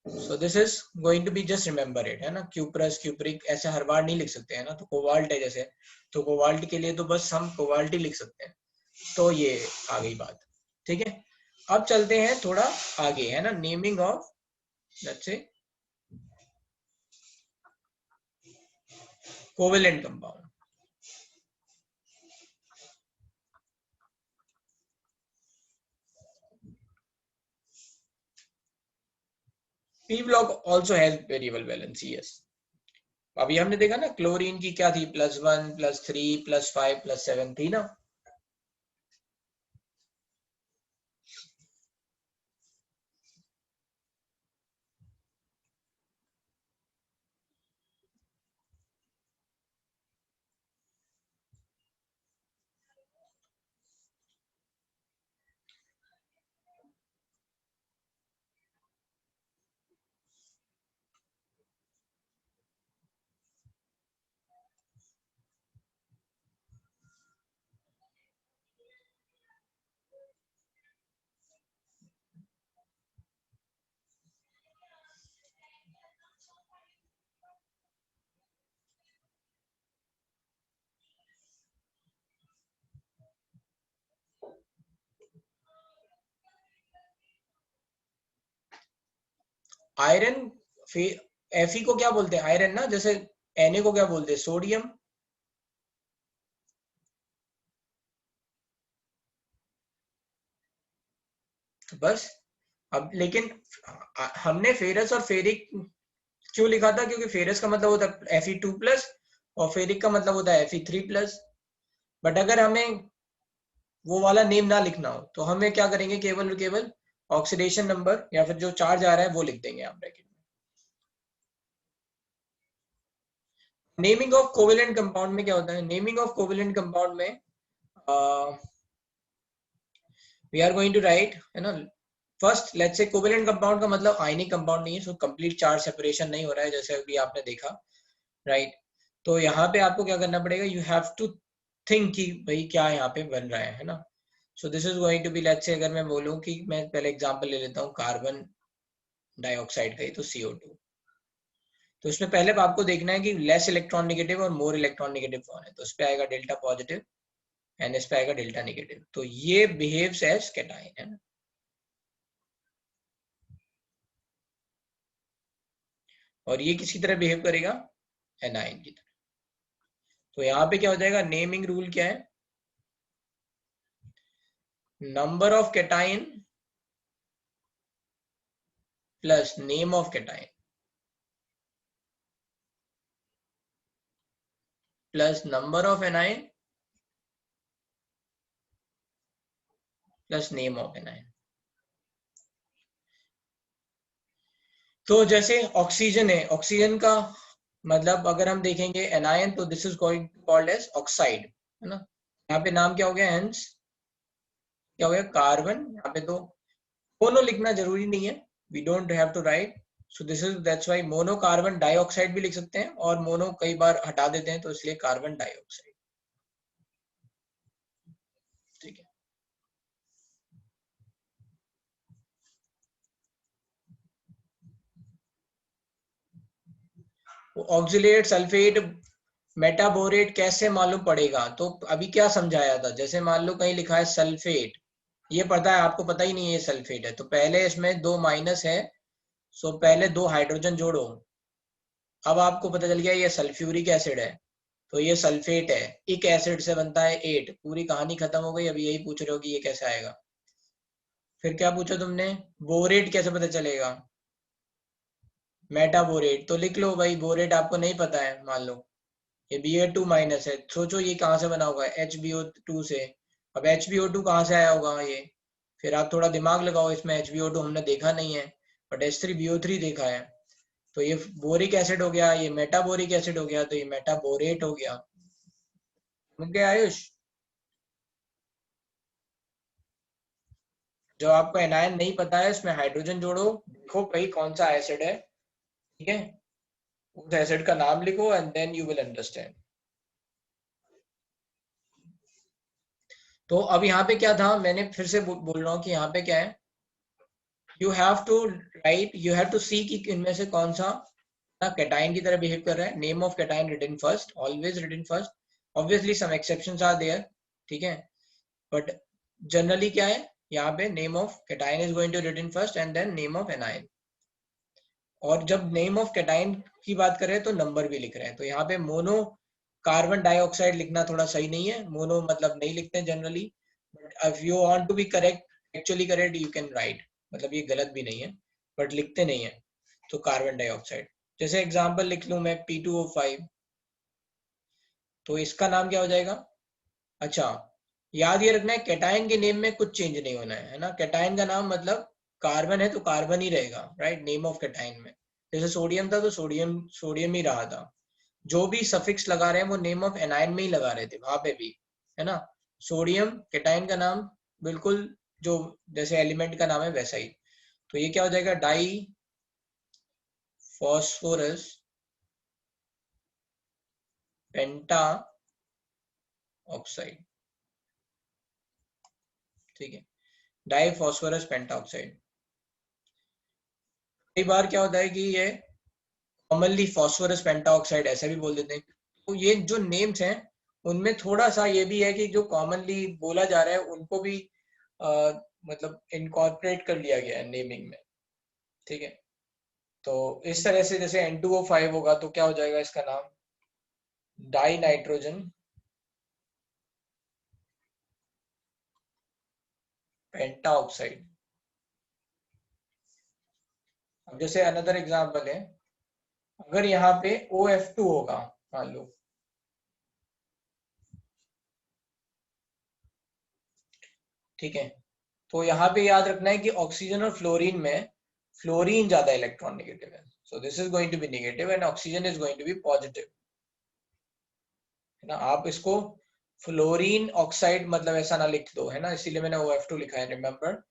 So this is going to be, just remember it, है ना, क्यूप्रस क्यूप्रिक ऐसे हर बार नहीं लिख सकते, है ना। तो कोबाल्ट है जैसे, तो कोबाल्ट के लिए तो बस हम कोबाल्ट ही लिख सकते हैं। तो ये आ गई बात, ठीक है। अब चलते हैं थोड़ा आगे, है ना, naming of let's say covalent compound. P block also has variable valency, yes। अभी हमने देखा ना क्लोरीन की क्या थी, +1 +3 +5 +7 थी ना। आयरन Fe को क्या बोलते हैं? आयरन ना, जैसे Na को क्या बोलते हैं? सोडियम। तो बस अब लेकिन हमने फेरस और फेरिक क्यों लिखा था? क्योंकि फेरस का मतलब होता है Fe2+ और फेरिक का मतलब होता है Fe3+। बट अगर हमें वो वाला नेम ना लिखना हो तो हमें क्या करेंगे? केवल और केवल ऑक्सीडेशन नंबर या फिर जो चार्ज आ रहा है वो लिख देंगे आप ब्रैकेट में। नेमिंग ऑफ कोवेलेंट कंपाउंड में क्या होता है? नेमिंग ऑफ कोवेलेंट कंपाउंड में we are going to write, है ना, first let's say covalent compound का मतलब आयनिक कंपाउंड नहीं है, सो कंप्लीट चार्ज सेपरेशन नहीं हो रहा है जैसे अभी आपने देखा, राइट। तो यहाँ पे आपको क्या करना पड़ेगा? यू हैव टू थिंक कि भाई क्या यहाँ पे बन रहा है ना। So this is going to be, let's say अगर मैं बोलूँ कि मैं पहले एग्जांपल ले लेता हूँ कार्बन डाइऑक्साइड का ही, तो CO2। तो इसमें पहले आपको देखना है कि लेस इलेक्ट्रॉन नेगेटिव और मोर इलेक्ट्रॉन नेगेटिव कौन है। तो इस पे आएगा डेल्टा पॉजिटिव एंड इस पे आएगा डेल्टा नेगेटिव। तो ये बिहेव्स एज कैटायन, है ना। और ये किसकी तरह बिहेव करेगा? एनायन की तरह। तो यहाँ पे क्या हो जाएगा? नेमिंग रूल क्या है? Number of cation plus name of cation plus number of anion plus name of anion. तो जैसे ऑक्सीजन है, ऑक्सीजन का मतलब अगर हम देखेंगे एनायन, तो this is called as oxide, है ना। यहाँ पे नाम क्या हो गया? हेंस क्या हो गया? कार्बन। यहाँ पे तो मोनो लिखना जरूरी नहीं है, we don't have to write. So this is that's why mono carbon dioxide भी लिख सकते हैं, और मोनो कई बार हटा देते हैं तो इसलिए कार्बन डाइऑक्साइड, ठीक है। ऑक्सिलेट, सल्फेट, मेटाबोरेट कैसे मालूम पड़ेगा? तो अभी क्या समझाया था, जैसे मान लो कहीं लिखा है सल्फेट, ये पता है आपको, पता ही नहीं है ये सल्फेट है, तो पहले इसमें 2 माइनस है, सो पहले 2 हाइड्रोजन जोड़ो। अब आपको पता चल गया ये सल्फ्यूरिक एसिड है, तो ये सल्फेट है। एक एसिड से बनता है 8, पूरी कहानी खत्म हो गई। अभी यही पूछ रहे हो कि ये कैसे आएगा। फिर क्या पूछा तुमने? बोरेट कैसे पता चलेगा? मेटाबोरेट तो लिख लो भाई, बोरेट आपको नहीं पता है मान लो, ये Ba2- है, सोचो ये कहाँ से बना होगा? HBO2 से। अब HBO2 कहाँ से आया होगा ये? फिर आप थोड़ा दिमाग लगाओ, इसमें HBO2 हमने देखा नहीं है, बट H3BO3 देखा है। तो ये बोरिक एसिड हो गया, ये मेटाबोरिक एसिड हो गया, तो ये मेटाबोरेट हो गया। समझ गए आयुष? जो आपको एनायन नहीं पता है, इसमें हाइड्रोजन जोड़ो, देखो भाई कौन सा एसिड है, ठीक है, उस एसिड का नाम लिखो and then you will understand. तो अब यहाँ पे क्या था, मैंने फिर से बोल रहा हूँ कि यहाँ पे क्या है, you have to write, you have to see कि इनमें से कौन सा कैटाइन की तरह बिहेव कर रहा है। Name of cation written first, always written first, obviously some exceptions are there, ठीक है, बट जनरली क्या है यहाँ पे, name of cation is going to written first and then name of anion. और जब नेम ऑफ कैटाइन की बात करें तो नंबर भी लिख रहे हैं, तो यहाँ पे मोनो कार्बन डाइऑक्साइड लिखना थोड़ा सही नहीं है, मोनो मतलब नहीं लिखते generally, but if you want to be correct, actually correct, you can write, मतलब ये गलत भी नहीं है बट लिखते नहीं है। तो कार्बन डाइऑक्साइड, जैसे एग्जांपल लिख लूं मैं P2O5, तो इसका नाम क्या हो जाएगा? अच्छा, याद ये रखना है कैटायन के नेम में कुछ चेंज नहीं होना है ना। कैटायन का नाम मतलब कार्बन है तो कार्बन ही रहेगा, राइट, नेम ऑफ कैटायन में। जैसे सोडियम था तो सोडियम सोडियम ही रहा था। जो भी सफिक्स लगा रहे हैं वो नेम ऑफ एनायन में ही लगा रहे थे वहां पे भी, है ना। सोडियम कैटायन का नाम बिल्कुल जो जैसे एलिमेंट का नाम है वैसा ही। तो ये क्या हो जाएगा? डाई फॉस्फोरस पेंटा ऑक्साइड, ठीक है, डाई फॉस्फोरस पेंटा ऑक्साइड। कई बार क्या होता है कि ये कॉमनली फॉस्फोरस पेंटाऑक्साइड ऐसा भी बोल देते हैं। तो ये जो नेम्स हैं उनमें थोड़ा सा ये भी है कि जो कॉमनली बोला जा रहा है उनको भी मतलब इनकॉर्पोरेट कर लिया गया है नेमिंग में, ठीक है। तो इस तरह से जैसे N2O5 होगा तो क्या हो जाएगा इसका नाम, डाई नाइट्रोजन पेंटा ऑक्साइड। अब जैसे अनदर एग्जांपल है, अगर यहाँ पे OF2 होगा मान लो, ठीक है, तो यहाँ पे याद रखना है कि ऑक्सीजन और फ्लोरीन में फ्लोरीन ज्यादा इलेक्ट्रॉन नेगेटिव है, so this is going to be negative and oxygen is going to be positive, है ना। आप इसको फ्लोरीन ऑक्साइड मतलब ऐसा ना लिख दो, है ना, इसीलिए मैंने OF2 लिखा है, remember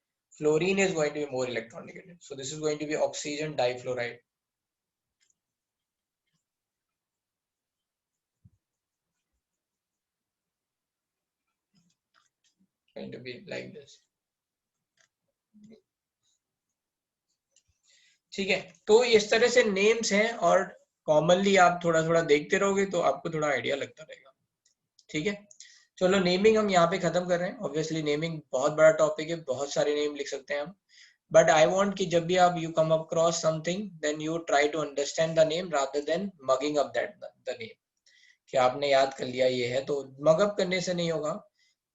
fluorine is going to be more electron negative, so this is going to be oxygen difluoride. Going to be like this, ठीक है। तो इस तरह से नेम्स हैं और कॉमनली आप थोड़ा थोड़ा देखते रहोगे तो आपको थोड़ा आइडिया लगता रहेगा, ठीक है। चलो नेमिंग हम यहाँ पे खत्म कर रहे हैं। ऑब्वियसली नेमिंग बहुत बड़ा टॉपिक है, बहुत सारे नेम लिख सकते हैं हम, बट आई वांट कि जब भी आप you come across something then you try to understand the name rather than mugging up that the name, कि आपने याद कर लिया ये है, तो मग अप करने से नहीं होगा,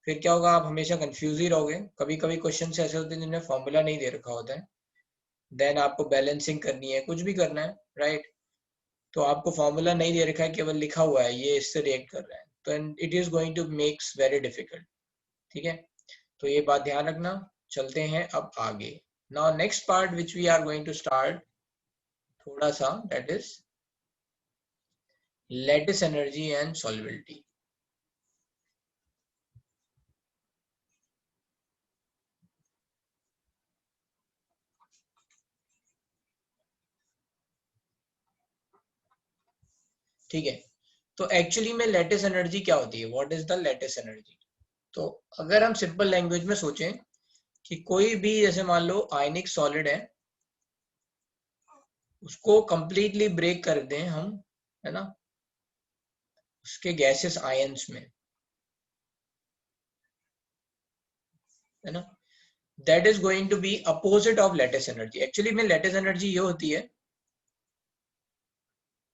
फिर क्या होगा, आप हमेशा कंफ्यूज ही रहोगे। कभी कभी क्वेश्चन ऐसे होते हैं जिन्हें फॉर्मूला नहीं दे रखा होता है, देन आपको बैलेंसिंग करनी है, कुछ भी करना है, राइट, तो आपको फॉर्मूला नहीं दे रखा है, केवल लिखा हुआ है ये इससे रिएक्ट कर रहा है, तो it is going to makes very difficult, ठीक है। तो ये बात ध्यान रखना। चलते हैं अब आगे। Now next part which we are going to start थोड़ा सा, that is lattice energy and solubility. ठीक है, तो एक्चुअली में लैटिस एनर्जी क्या होती है, what is the lattice energy. तो अगर हम सिंपल लैंग्वेज में सोचें कि कोई भी जैसे मान लो आयनिक सॉलिड है, उसको कंप्लीटली ब्रेक कर दें हम, है ना, उसके गैसेस आयंस में, है ना, that is going to be opposite of lattice energy. Actually में लैटिस एनर्जी ये होती है,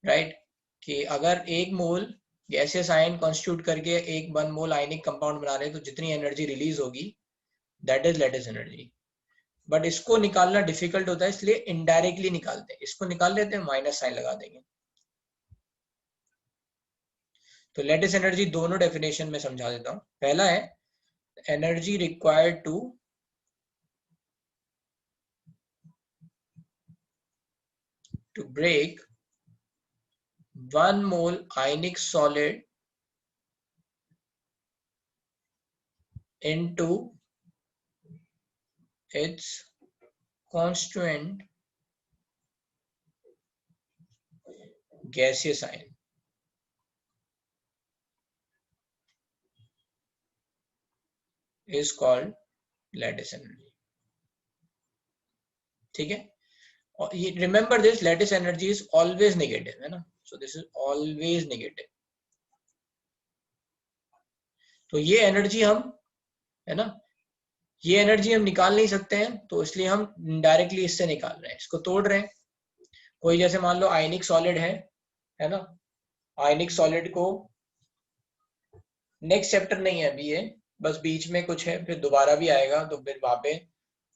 राइट, कि अगर एक मोल गैसियस आयन कॉन्स्टिट्यूट करके एक 1 मोल आयनिक कंपाउंड बना रहे हैं तो जितनी एनर्जी रिलीज होगी that is lattice energy. But इसको निकालना डिफिकल्ट होता है, इसलिए इनडायरेक्टली निकालते हैं, इसको निकाल लेते हैं, माइनस साइन लगा देंगे। तो लैटिस एनर्जी दोनों डेफिनेशन में समझा देता हूं। पहला है energy required to break 1 mole ionic solid into its constituent gaseous ion is called lattice energy, ठीक है। और ये remember this, lattice energy is always negative, है ना, so this is always negative. तो ये एनर्जी हम, है ना, ये एनर्जी हम निकाल नहीं सकते हैं, तो इसलिए हम डायरेक्टली इससे निकाल रहे हैं, इसको तोड़ रहे हैं। कोई जैसे मान लो आयनिक सॉलिड है ना, आयनिक सॉलिड को नेक्स्ट चैप्टर नहीं है अभी ये, बस बीच में कुछ है, फिर दोबारा भी आएगा, तो फिर वहां पे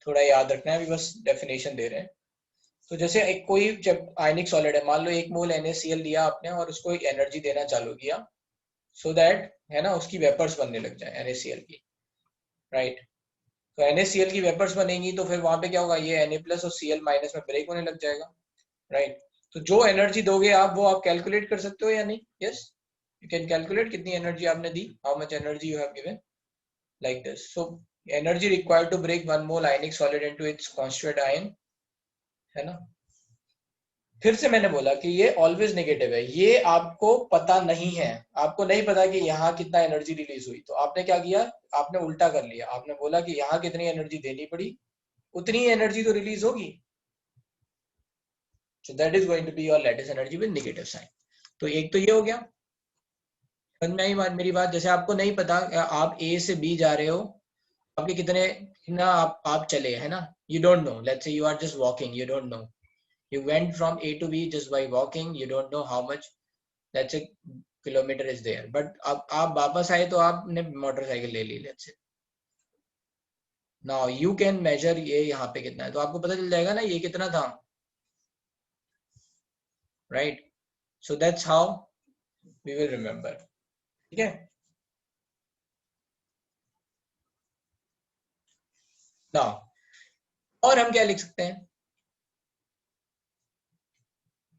थोड़ा याद रखना है, अभी बस डेफिनेशन दे रहे हैं। तो जैसे एक कोई जब आयनिक सॉलिड है, मान लो 1 मोल NaCl लिया आपने और उसको एक एनर्जी देना चालू किया, सो दैट, है ना, उसकी वेपर्स बनने लग जाए NaCl की, राइट। तो NaCl की वेपर्स बनेंगी तो फिर वहां पे क्या होगा, ये Na+ और Cl- में ब्रेक होने लग जाएगा, राइट। तो जो एनर्जी दोगे आप, वो आप कैलकुलेट कर सकते हो या नहीं, यस, यू कैन कैलकुलेट कितनी एनर्जी आपने दी, how much energy you have given, like this. So energy required to break 1 mole ionic solid into its constituent ion, है ना। फिर से मैंने बोला कि ये ऑलवेज नेगेटिव है, ये आपको पता नहीं है, आपको नहीं पता कि यहाँ कितना एनर्जी रिलीज हुई, तो आपने क्या किया, आपने उल्टा कर लिया, आपने बोला कि यहाँ कितनी एनर्जी देनी पड़ी उतनी एनर्जी तो रिलीज होगी, so that is going to be your lattice energy with negative sign। तो एक तो ये हो गया, समझ में आई बात मेरी बात। जैसे आपको नहीं पता आप A से B जा रहे हो, आपके कितने ना आप चले, है ना, you don't know, let's say you are just walking, you don't know You went from A to B just by walking. You don't know how much, let's say, kilometer is there. But अब आप वापस आए तो आपने motorcycle ले ली, let's say. Now you can measure ये यहाँ पे कितना है, तो आपको पता चल जाएगा ना ये कितना था, right? So that's how we will remember. ठीक है? Now और हम क्या लिख सकते हैं?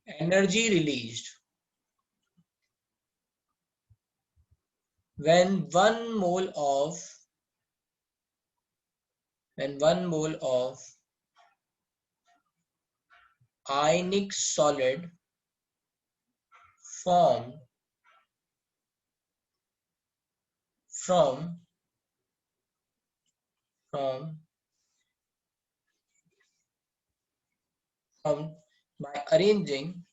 Energy released when one mole of ionic solid formed from by arranging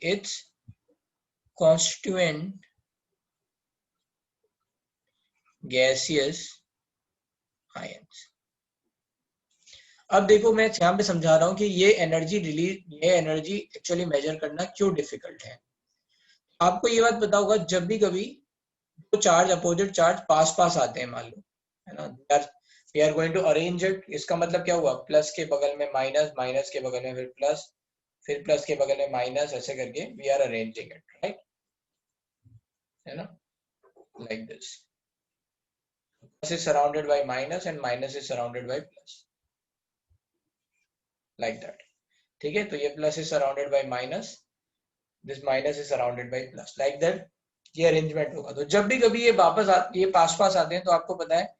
its constituent gaseous ions. अब देखो मैं यहाँ पे समझा रहा हूँ कि ये एनर्जी एक्चुअली मेजर करना क्यों डिफिकल्ट है. आपको ये बात पता होगा, जब भी कभी दो चार्ज, अपोजिट चार्ज पास आते हैं, मान लो, है ना, we are going to arrange it. इसका मतलब क्या हुआ, प्लस के बगल में माइनस, माइनस के बगल में फिर प्लस के बगल में माइनस, ऐसे करके we are arranging it, right, है ना, like this. Plus is surrounded by minus and minus is surrounded by plus, like that. ठीक है, तो ये plus is surrounded by minus, this minus is surrounded by plus, like that. ये arrangement होगा. तो जब भी कभी ये ये पास आते हैं तो आपको पता है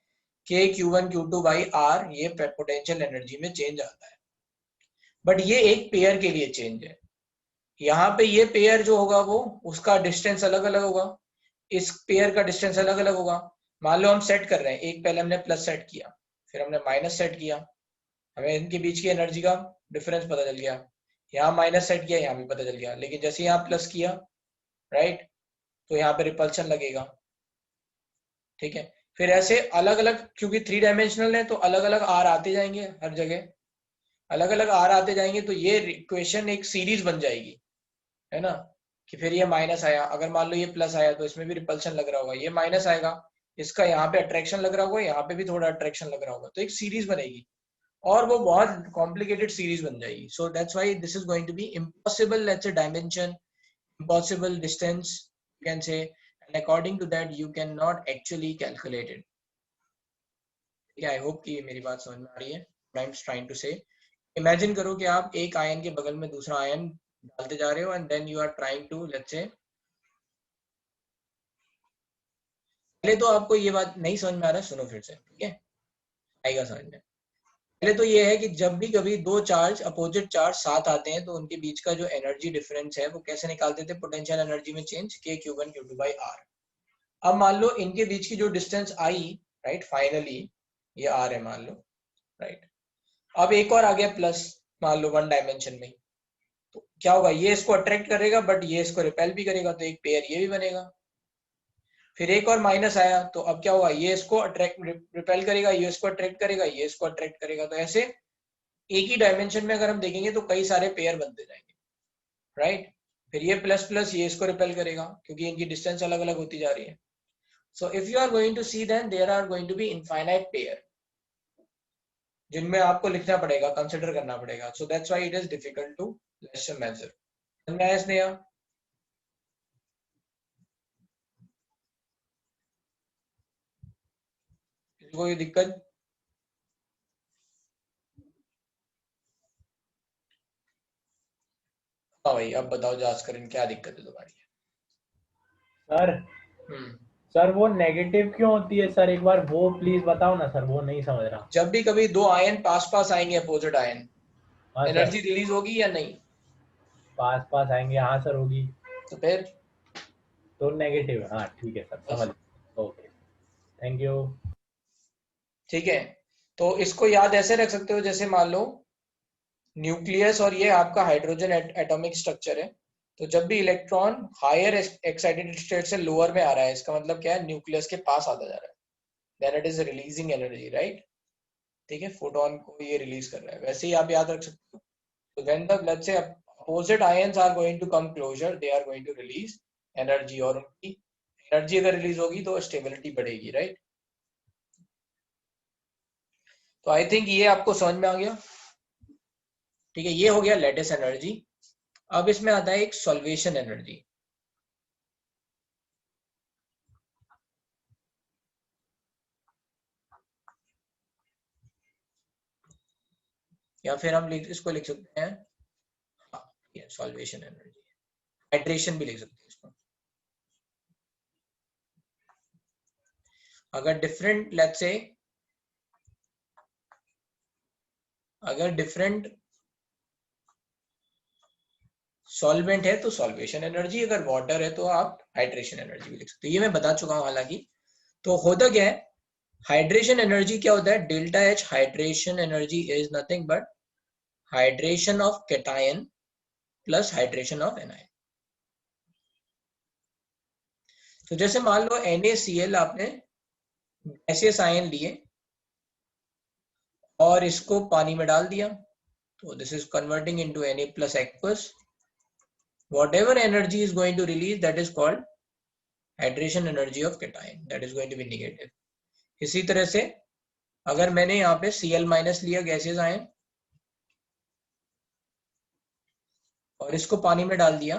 कि Q1 Q2 बाई R ये पोटेंशियल एनर्जी में चेंज आता है. बट ये एक पेयर के लिए चेंज है. यहाँ पे ये पेयर जो होगा वो उसका डिस्टेंस अलग अलग होगा, इस पेयर का डिस्टेंस अलग अलग होगा. मान लो हम सेट कर रहे हैं, एक पहले हमने प्लस सेट किया, फिर हमने माइनस सेट किया, हमें इनके बीच की एनर्जी का डिफरेंस पता चल गया. यहाँ माइनस सेट किया, यहाँ भी पता चल गया. लेकिन जैसे यहाँ प्लस किया, राइट, तो यहाँ पे रिपल्शन लगेगा. ठीक है, फिर ऐसे अलग अलग, क्योंकि 3 डायमेंशनल है तो अलग अलग आर आते जाएंगे, हर जगह अलग अलग आर आते जाएंगे. तो ये इक्वेशन एक सीरीज बन जाएगी, है ना, कि फिर ये माइनस आया, अगर मान लो ये प्लस आया तो इसमें भी रिपल्शन लग रहा होगा, ये माइनस आएगा, इसका यहाँ पे अट्रैक्शन लग रहा होगा, यहाँ पे भी थोड़ा अट्रैक्शन लग रहा होगा. तो एक सीरीज बनेगी और वो बहुत कॉम्प्लिकेटेड सीरीज बन जाएगी. So that's why this is going to be impossible, let's say dimension, impossible distance, you can say, and according to that you cannot actually calculate it. Yeah, I hope कि मेरी बात समझ में आ रही है. What I'm trying to say, imagine करो कि आप एक आयन के बगल में दूसरा आयन डालते जा रहे हो and then you are trying to, let's say, पहले तो आपको ये बात नहीं समझ में आ रहा है, सुनो फिर से, ठीक है, आएगा समझ में. पहले तो ये है कि जब भी कभी दो चार्ज, अपोजिट चार्ज साथ आते हैं तो उनके बीच का जो एनर्जी डिफरेंस है वो कैसे निकालते थे, पोटेंशियल एनर्जी में change, Q1 Q2 by R. अब मान लो इनके बीच की जो डिस्टेंस आई, राइट, फाइनली ये R है मान लो, राइट. अब एक और आ गया प्लस, मान लो 1 डायमेंशन में, तो क्या होगा, ये इसको अट्रैक्ट करेगा बट ये इसको रिपेल भी करेगा, तो एक पेयर ये भी बनेगा. फिर एक और माइनस आया, तो अब क्या होगा, ये इसको अट्रैक्ट रिपेल करेगा, ये इसको अट्रैक्ट करेगा, ये इसको अट्रैक्ट करेगा. तो ऐसे एक ही डायमेंशन में अगर हम देखेंगे तो कई सारे पेयर बनते जाएंगे, राइट. फिर ये प्लस प्लस ये इसको रिपेल करेगा क्योंकि इनकी डिस्टेंस अलग अलग होती जा रही है. So if you are going to see, then there are going to be infinite pair जिनमें आपको लिखना पड़ेगा, कंसिडर करना पड़ेगा. So that's why it is difficult to let's measure. Sneha, कोई दिक्कत? हाँ भाई, अब बताओ जास्करिन, क्या दिक्कत है तुम्हारी?
सर सर वो नेगेटिव क्यों होती है सर, एक बार वो प्लीज बताओ ना सर, वो नहीं समझ रहा.
जब भी कभी दो आयन पास आएंगे, opposite ion, energy
sir
release होगी या नहीं?
पास आएंगे, हाँ सर होगी.
तो फिर
तो नेगेटिव है, हाँ ठीक है सर, समझ. Okay, thank you.
ठीक है, तो इसको याद ऐसे रख सकते हो, जैसे मान लो न्यूक्लियस और ये आपका हाइड्रोजन एटॉमिक स्ट्रक्चर है. तो जब भी इलेक्ट्रॉन हायर एक्साइटेड स्टेट से लोअर में आ रहा है, इसका मतलब क्या है, न्यूक्लियस के पास आता जा रहा है, then it is releasing energy, right. ठीक है, फोटोन को ये रिलीज कर रहा है, वैसे ही आप याद रख सकते हो। तो when the let's say opposite ions are going to come closer, they are going to release energy, और उनकी एनर्जी अगर रिलीज होगी तो स्टेबिलिटी बढ़ेगी, राइट। तो आई थिंक ये आपको समझ में आ गया, ठीक है। ये हो गया लैटिस एनर्जी। अब इसमें आता है एक सॉल्वेशन एनर्जी। या फिर हम इसको लिख सकते हैं, हाँ, ये सॉल्वेशन एनर्जी, हाइड्रेशन भी लिख सकते हैं इसको। अगर डिफरेंट लेट्स से अगर डिफरेंट सॉल्वेंट है तो सॉल्वेशन एनर्जी, अगर वाटर है तो आप हाइड्रेशन एनर्जी भी लिख सकते हो। ये मैं बता चुका हूं हालांकि। तो होता क्या है, हाइड्रेशन एनर्जी क्या होता है, delta H hydration energy is nothing but hydration of cation plus hydration of anion. तो जैसे मान लो NaCl आपने गैसियस आयन लिए और इसको पानी में डाल दिया, तो this is converting into Na plus aqueous. whatever energy is going to release, that is called hydration energy of cation, that is going to be negative। इसी तरह से अगर मैंने यहाँ पे Cl माइनस लिया गैसेस आयन और इसको पानी में डाल दिया,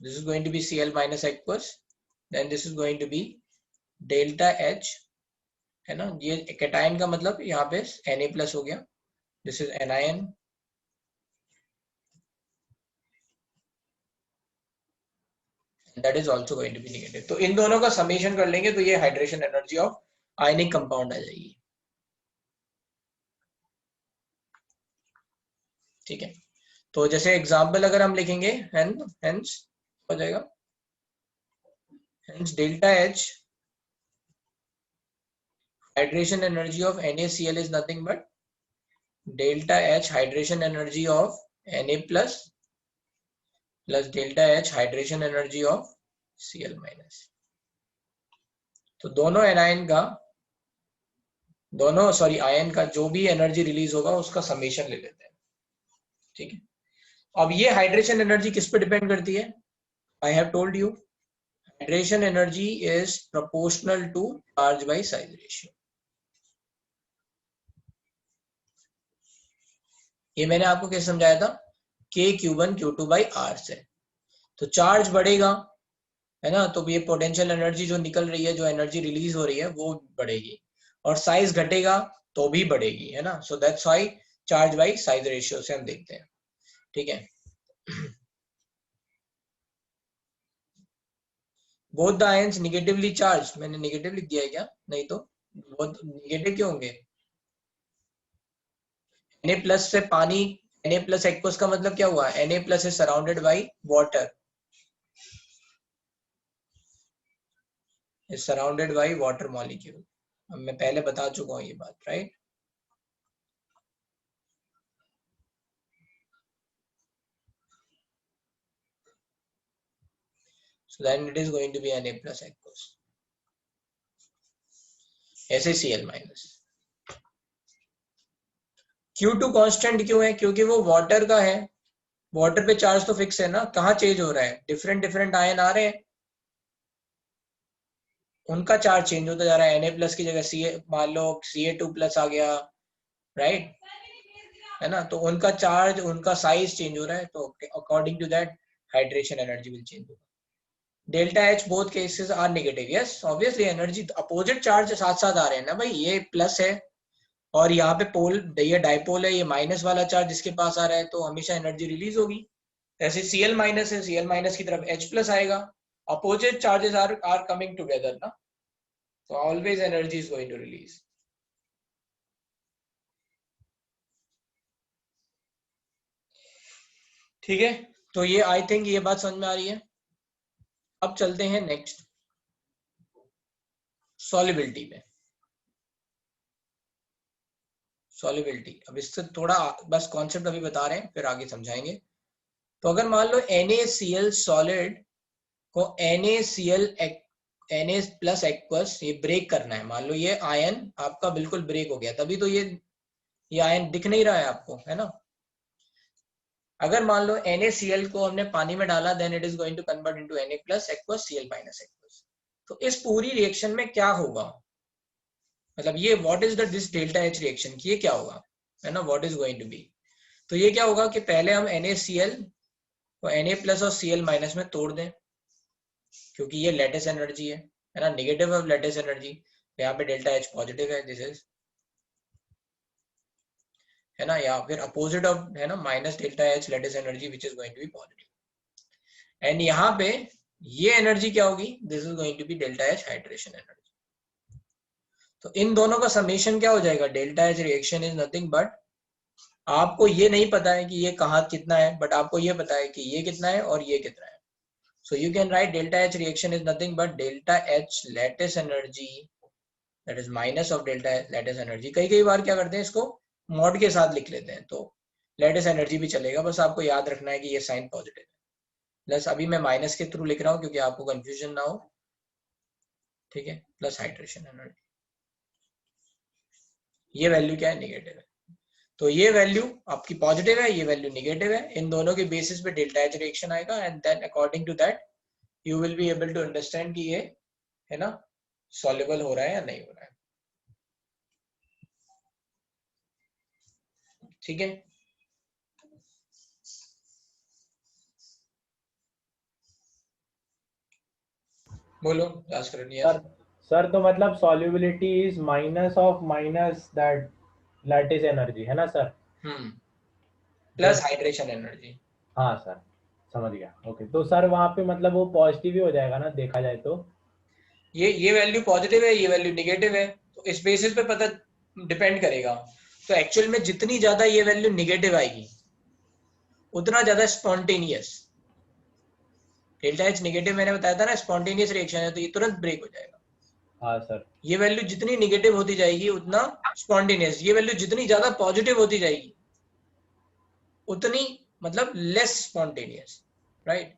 this is going to be Cl minus aqueous, then this is going to be delta H, है ना। ये कैटायन का मतलब यहाँ पे Na प्लस हो गया, this is anion, that is also going to be negative। तो इन दोनों का समेशन कर लेंगे तो ये hydration energy of ionic compound आ जाएगी, ठीक है। तो जैसे एग्जांपल अगर हम लिखेंगे, हेंस हो जाएगा, hence delta H hydration energy of NaCl is nothing but delta H hydration energy of Na plus plus delta H hydration energy of Cl minus. तो दोनों आयन का जो भी एनर्जी रिलीज होगा उसका समेशन ले लेते हैं, ठीक है। अब ये हाइड्रेशन एनर्जी किस पे डिपेंड करती है, I have told you, hydration energy is proportional to charge by size ratio. ये मैंने आपको कैसे समझाया था, K(Q1 Q2 by R) से। तो चार्ज बढ़ेगा, है ना, तो ये पोटेंशियल एनर्जी जो निकल रही है, जो एनर्जी रिलीज हो रही है वो बढ़ेगी, और साइज घटेगा तो भी बढ़ेगी, है ना। सो that's why charge by size ratio से हम देखते हैं, ठीक है। Both the ions negatively charge, मैंने नेगेटिव लिख दिया है क्या, नहीं तो बोथ नेगेटिव क्यों होंगे, Na प्लस से पानी, Na प्लस एक्वस का मतलब क्या हुआ, Na plus is surrounded by water, is surrounded by water molecule. अब मैं पहले बता चुका हूं ये बात, right. So then it is going to be Na plus aqueous, ऐसे Cl माइनस। Q2 कांस्टेंट क्यों है, क्योंकि वो वाटर का है, वाटर पे चार्ज तो फिक्स है ना, कहाँ चेंज हो रहा है, डिफरेंट डिफरेंट आयन आ रहे हैं, उनका चार्ज चेंज होता जा रहा है। Na प्लस की जगह मान लो Ca2 प्लस आ गया, राइट, है ना, तो उनका चार्ज, उनका साइज चेंज हो रहा है, तो according to that hydration energy will change होगा। Delta H both cases are negative, yes obviously, energy opposite charge साथ साथ आ रहे हैं ना भाई, ये प्लस है और यहाँ पे पोल, ये डाइपोल है, ये माइनस वाला चार्ज इसके पास आ रहा है, तो हमेशा एनर्जी रिलीज होगी। ऐसे Cl माइनस है, Cl माइनस की तरफ H प्लस आएगा, opposite charges are coming together ना, तो always energy is going to release. ठीक है, तो ये आई थिंक ये बात समझ में आ रही है। अब चलते हैं नेक्स्ट सॉल्युबिलिटी पे। सॉल्युबिलिटी, अब इससे थोड़ा बस कॉन्सेप्ट अभी बता रहे हैं, फिर आगे समझाएंगे। तो अगर मान लो NaCl सॉलिड को NaCl Na प्लस एक्वस ये ब्रेक करना है, मान लो ये आयन आपका बिल्कुल ब्रेक हो गया, तभी तो ये आयन दिख नहीं रहा है आपको, है ना। अगर मान लो NaCl को हमने पानी में डाला, then it is going to convert into Na plus aqueous Cl minus aqueous. तो इस पूरी रिएक्शन में क्या होगा, मतलब ये what is the this delta H reaction की, ये क्या होगा, है ना, what is going to be. तो ये क्या होगा कि पहले हम NaCl को Na प्लस और Cl माइनस में तोड़ दें, क्योंकि ये लैटिस एनर्जी है ना, नेगेटिव ऑफ लैटिस एनर्जी। यहाँ पे डेल्टा H पॉजिटिव है, दिस इज, है ना, या फिर अपोजिट ऑफ, है ना, minus delta H lattice energy which is going to be positive. And यहाँ पे ये एनर्जी क्या होगी, this is going to be delta H hydration energy. तो इन दोनों का समेशन क्या हो जाएगा, delta H reaction is nothing but, आपको ये नहीं पता है कि ये कहाँ कितना है, बट आपको ये पता है कि ये कितना है और ये कितना है। So you can write delta H reaction is nothing but delta H lattice energy, that is minus of delta lattice energy। कई बार क्या करते हैं, इसको मॉड के साथ लिख लेते हैं, तो lattice energy भी चलेगा, बस आपको याद रखना है कि ये साइन पॉजिटिव है। प्लस अभी मैं माइनस के थ्रू लिख रहा हूँ क्योंकि आपको कंफ्यूजन ना हो, ठीक है, प्लस हाइड्रेशन एनर्जी। ये वैल्यू क्या है, नेगेटिव है। तो ये वैल्यू आपकी पॉजिटिव है, ये वैल्यू नेगेटिव है, इन दोनों के बेसिस पे डेल्टा H रिएक्शन आएगा, and then according to that you will be able to understand कि ये, है ना, सॉल्युबल हो रहा है या नहीं हो रहा है, ठीक है। बोलो लास्ट करनी है।
सर तो मतलब solubility is minus of minus that lattice energy, है ना सर।
Plus hydration energy.
हाँ सर, समझ गया। ओके, तो सर वहाँ पे मतलब वो पॉजिटिव ही हो जाएगा ना, देखा जाए तो।
ये वैल्यू पॉजिटिव है, ये वैल्यू नेगेटिव है, तो इस बेसिस पे पता डिपेंड करेगा। तो एक्चुअल में जितनी ज्यादा ये वैल्यू नेगेटिव आएगी उतना ज्यादा स्पॉन्टेनियस, डेल्टा H नेगेटिव मैंने बताया था ना, स्पॉन्टेनियस रिएक्शन है, तो ये तुरंत ब्रेक हो जाएगा।
हाँ सर।
ये वैल्यू जितनी नेगेटिव होती जाएगी उतना स्पॉन्टेनियस, ये वैल्यू जितनी ज्यादा पॉजिटिव होती जाएगी उतनी मतलब लेस स्पॉन्टेनियस, राइट,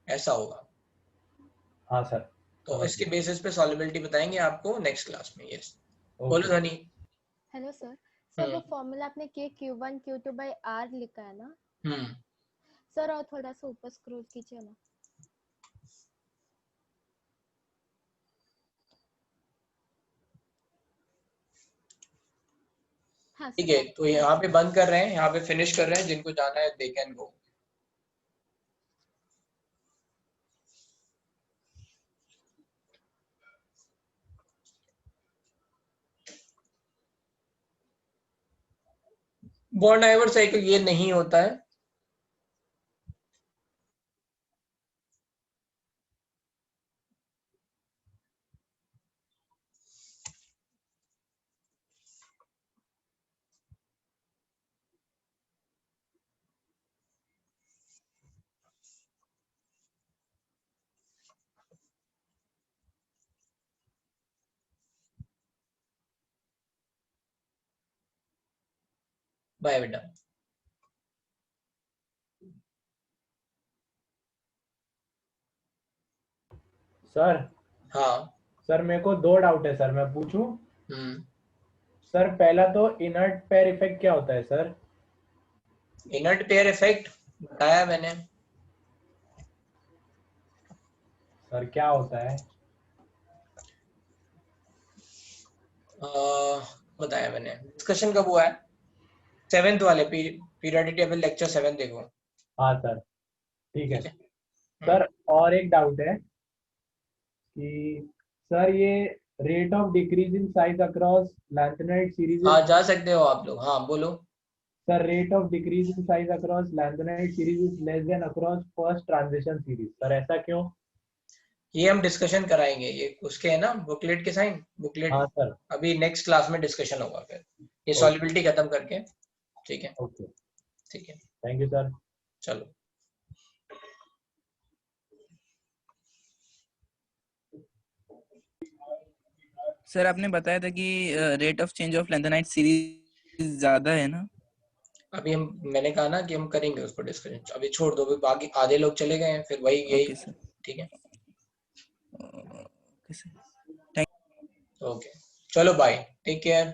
ऐसा होगा।
हाँ सर।
तो इसके बेसिस पे सॉल्युबिलिटी बताएंगे आपको नेक्स्ट क्लास में। यस, बोलो धनी।
Hello sir. सर वो फॉर्मूला आपने के Q1 Q2 बाय R लिखा है ना सर, और थोड़ा सा ऊपर स्क्रॉल कीजिए ना। हाँ
ठीक है, तो यहाँ पे बंद कर रहे हैं, यहाँ पे फिनिश कर रहे हैं, जिनको जाना है they can go. Bond divert cycle ये नहीं होता है, बाय बेटा।
सर।
हाँ
सर मेरे को दो डाउट है सर, मैं पूछूं। सर पहला तो इनर्ट पेयर इफेक्ट क्या होता है सर।
इनर्ट पेयर इफेक्ट बताया मैंने।
सर क्या होता है।
बताया मैंने, डिस्कशन कब हुआ है, 7th वाले पीरियोडिक टेबल लेक्चर 7 देखो।
हाँ सर, ठीक है। सर और एक डाउट है कि सर ये rate of decrease in size across lanthanide series.
हाँ जा सकते हो आप लोग, हाँ बोलो।
Sir rate of decrease in size across lanthanide series is less than across first transition series, sir ऐसा क्यों।
ये हम डिस्कशन कराएंगे, ये उसके है ना बुकलेट के साइन, बुकलेट।
हाँ सर।
अभी नेक्स्ट क्लास में डिस्कशन होगा, फिर ये सॉल्युबिलिटी खत्म करके, ठीक है।
ओके,
ठीक है,
थैंक यू सर।
चलो।
सर आपने बताया था कि rate of change of lanthanide series ज्यादा है ना।
अभी मैंने कहा ना कि हम करेंगे उसको डिस्कशन, अभी छोड़ दो, बाकी आधे लोग चले गए हैं, फिर वही यही, ठीक है।
ओके सर, थैंक
ओके, चलो बाय, टेक केयर।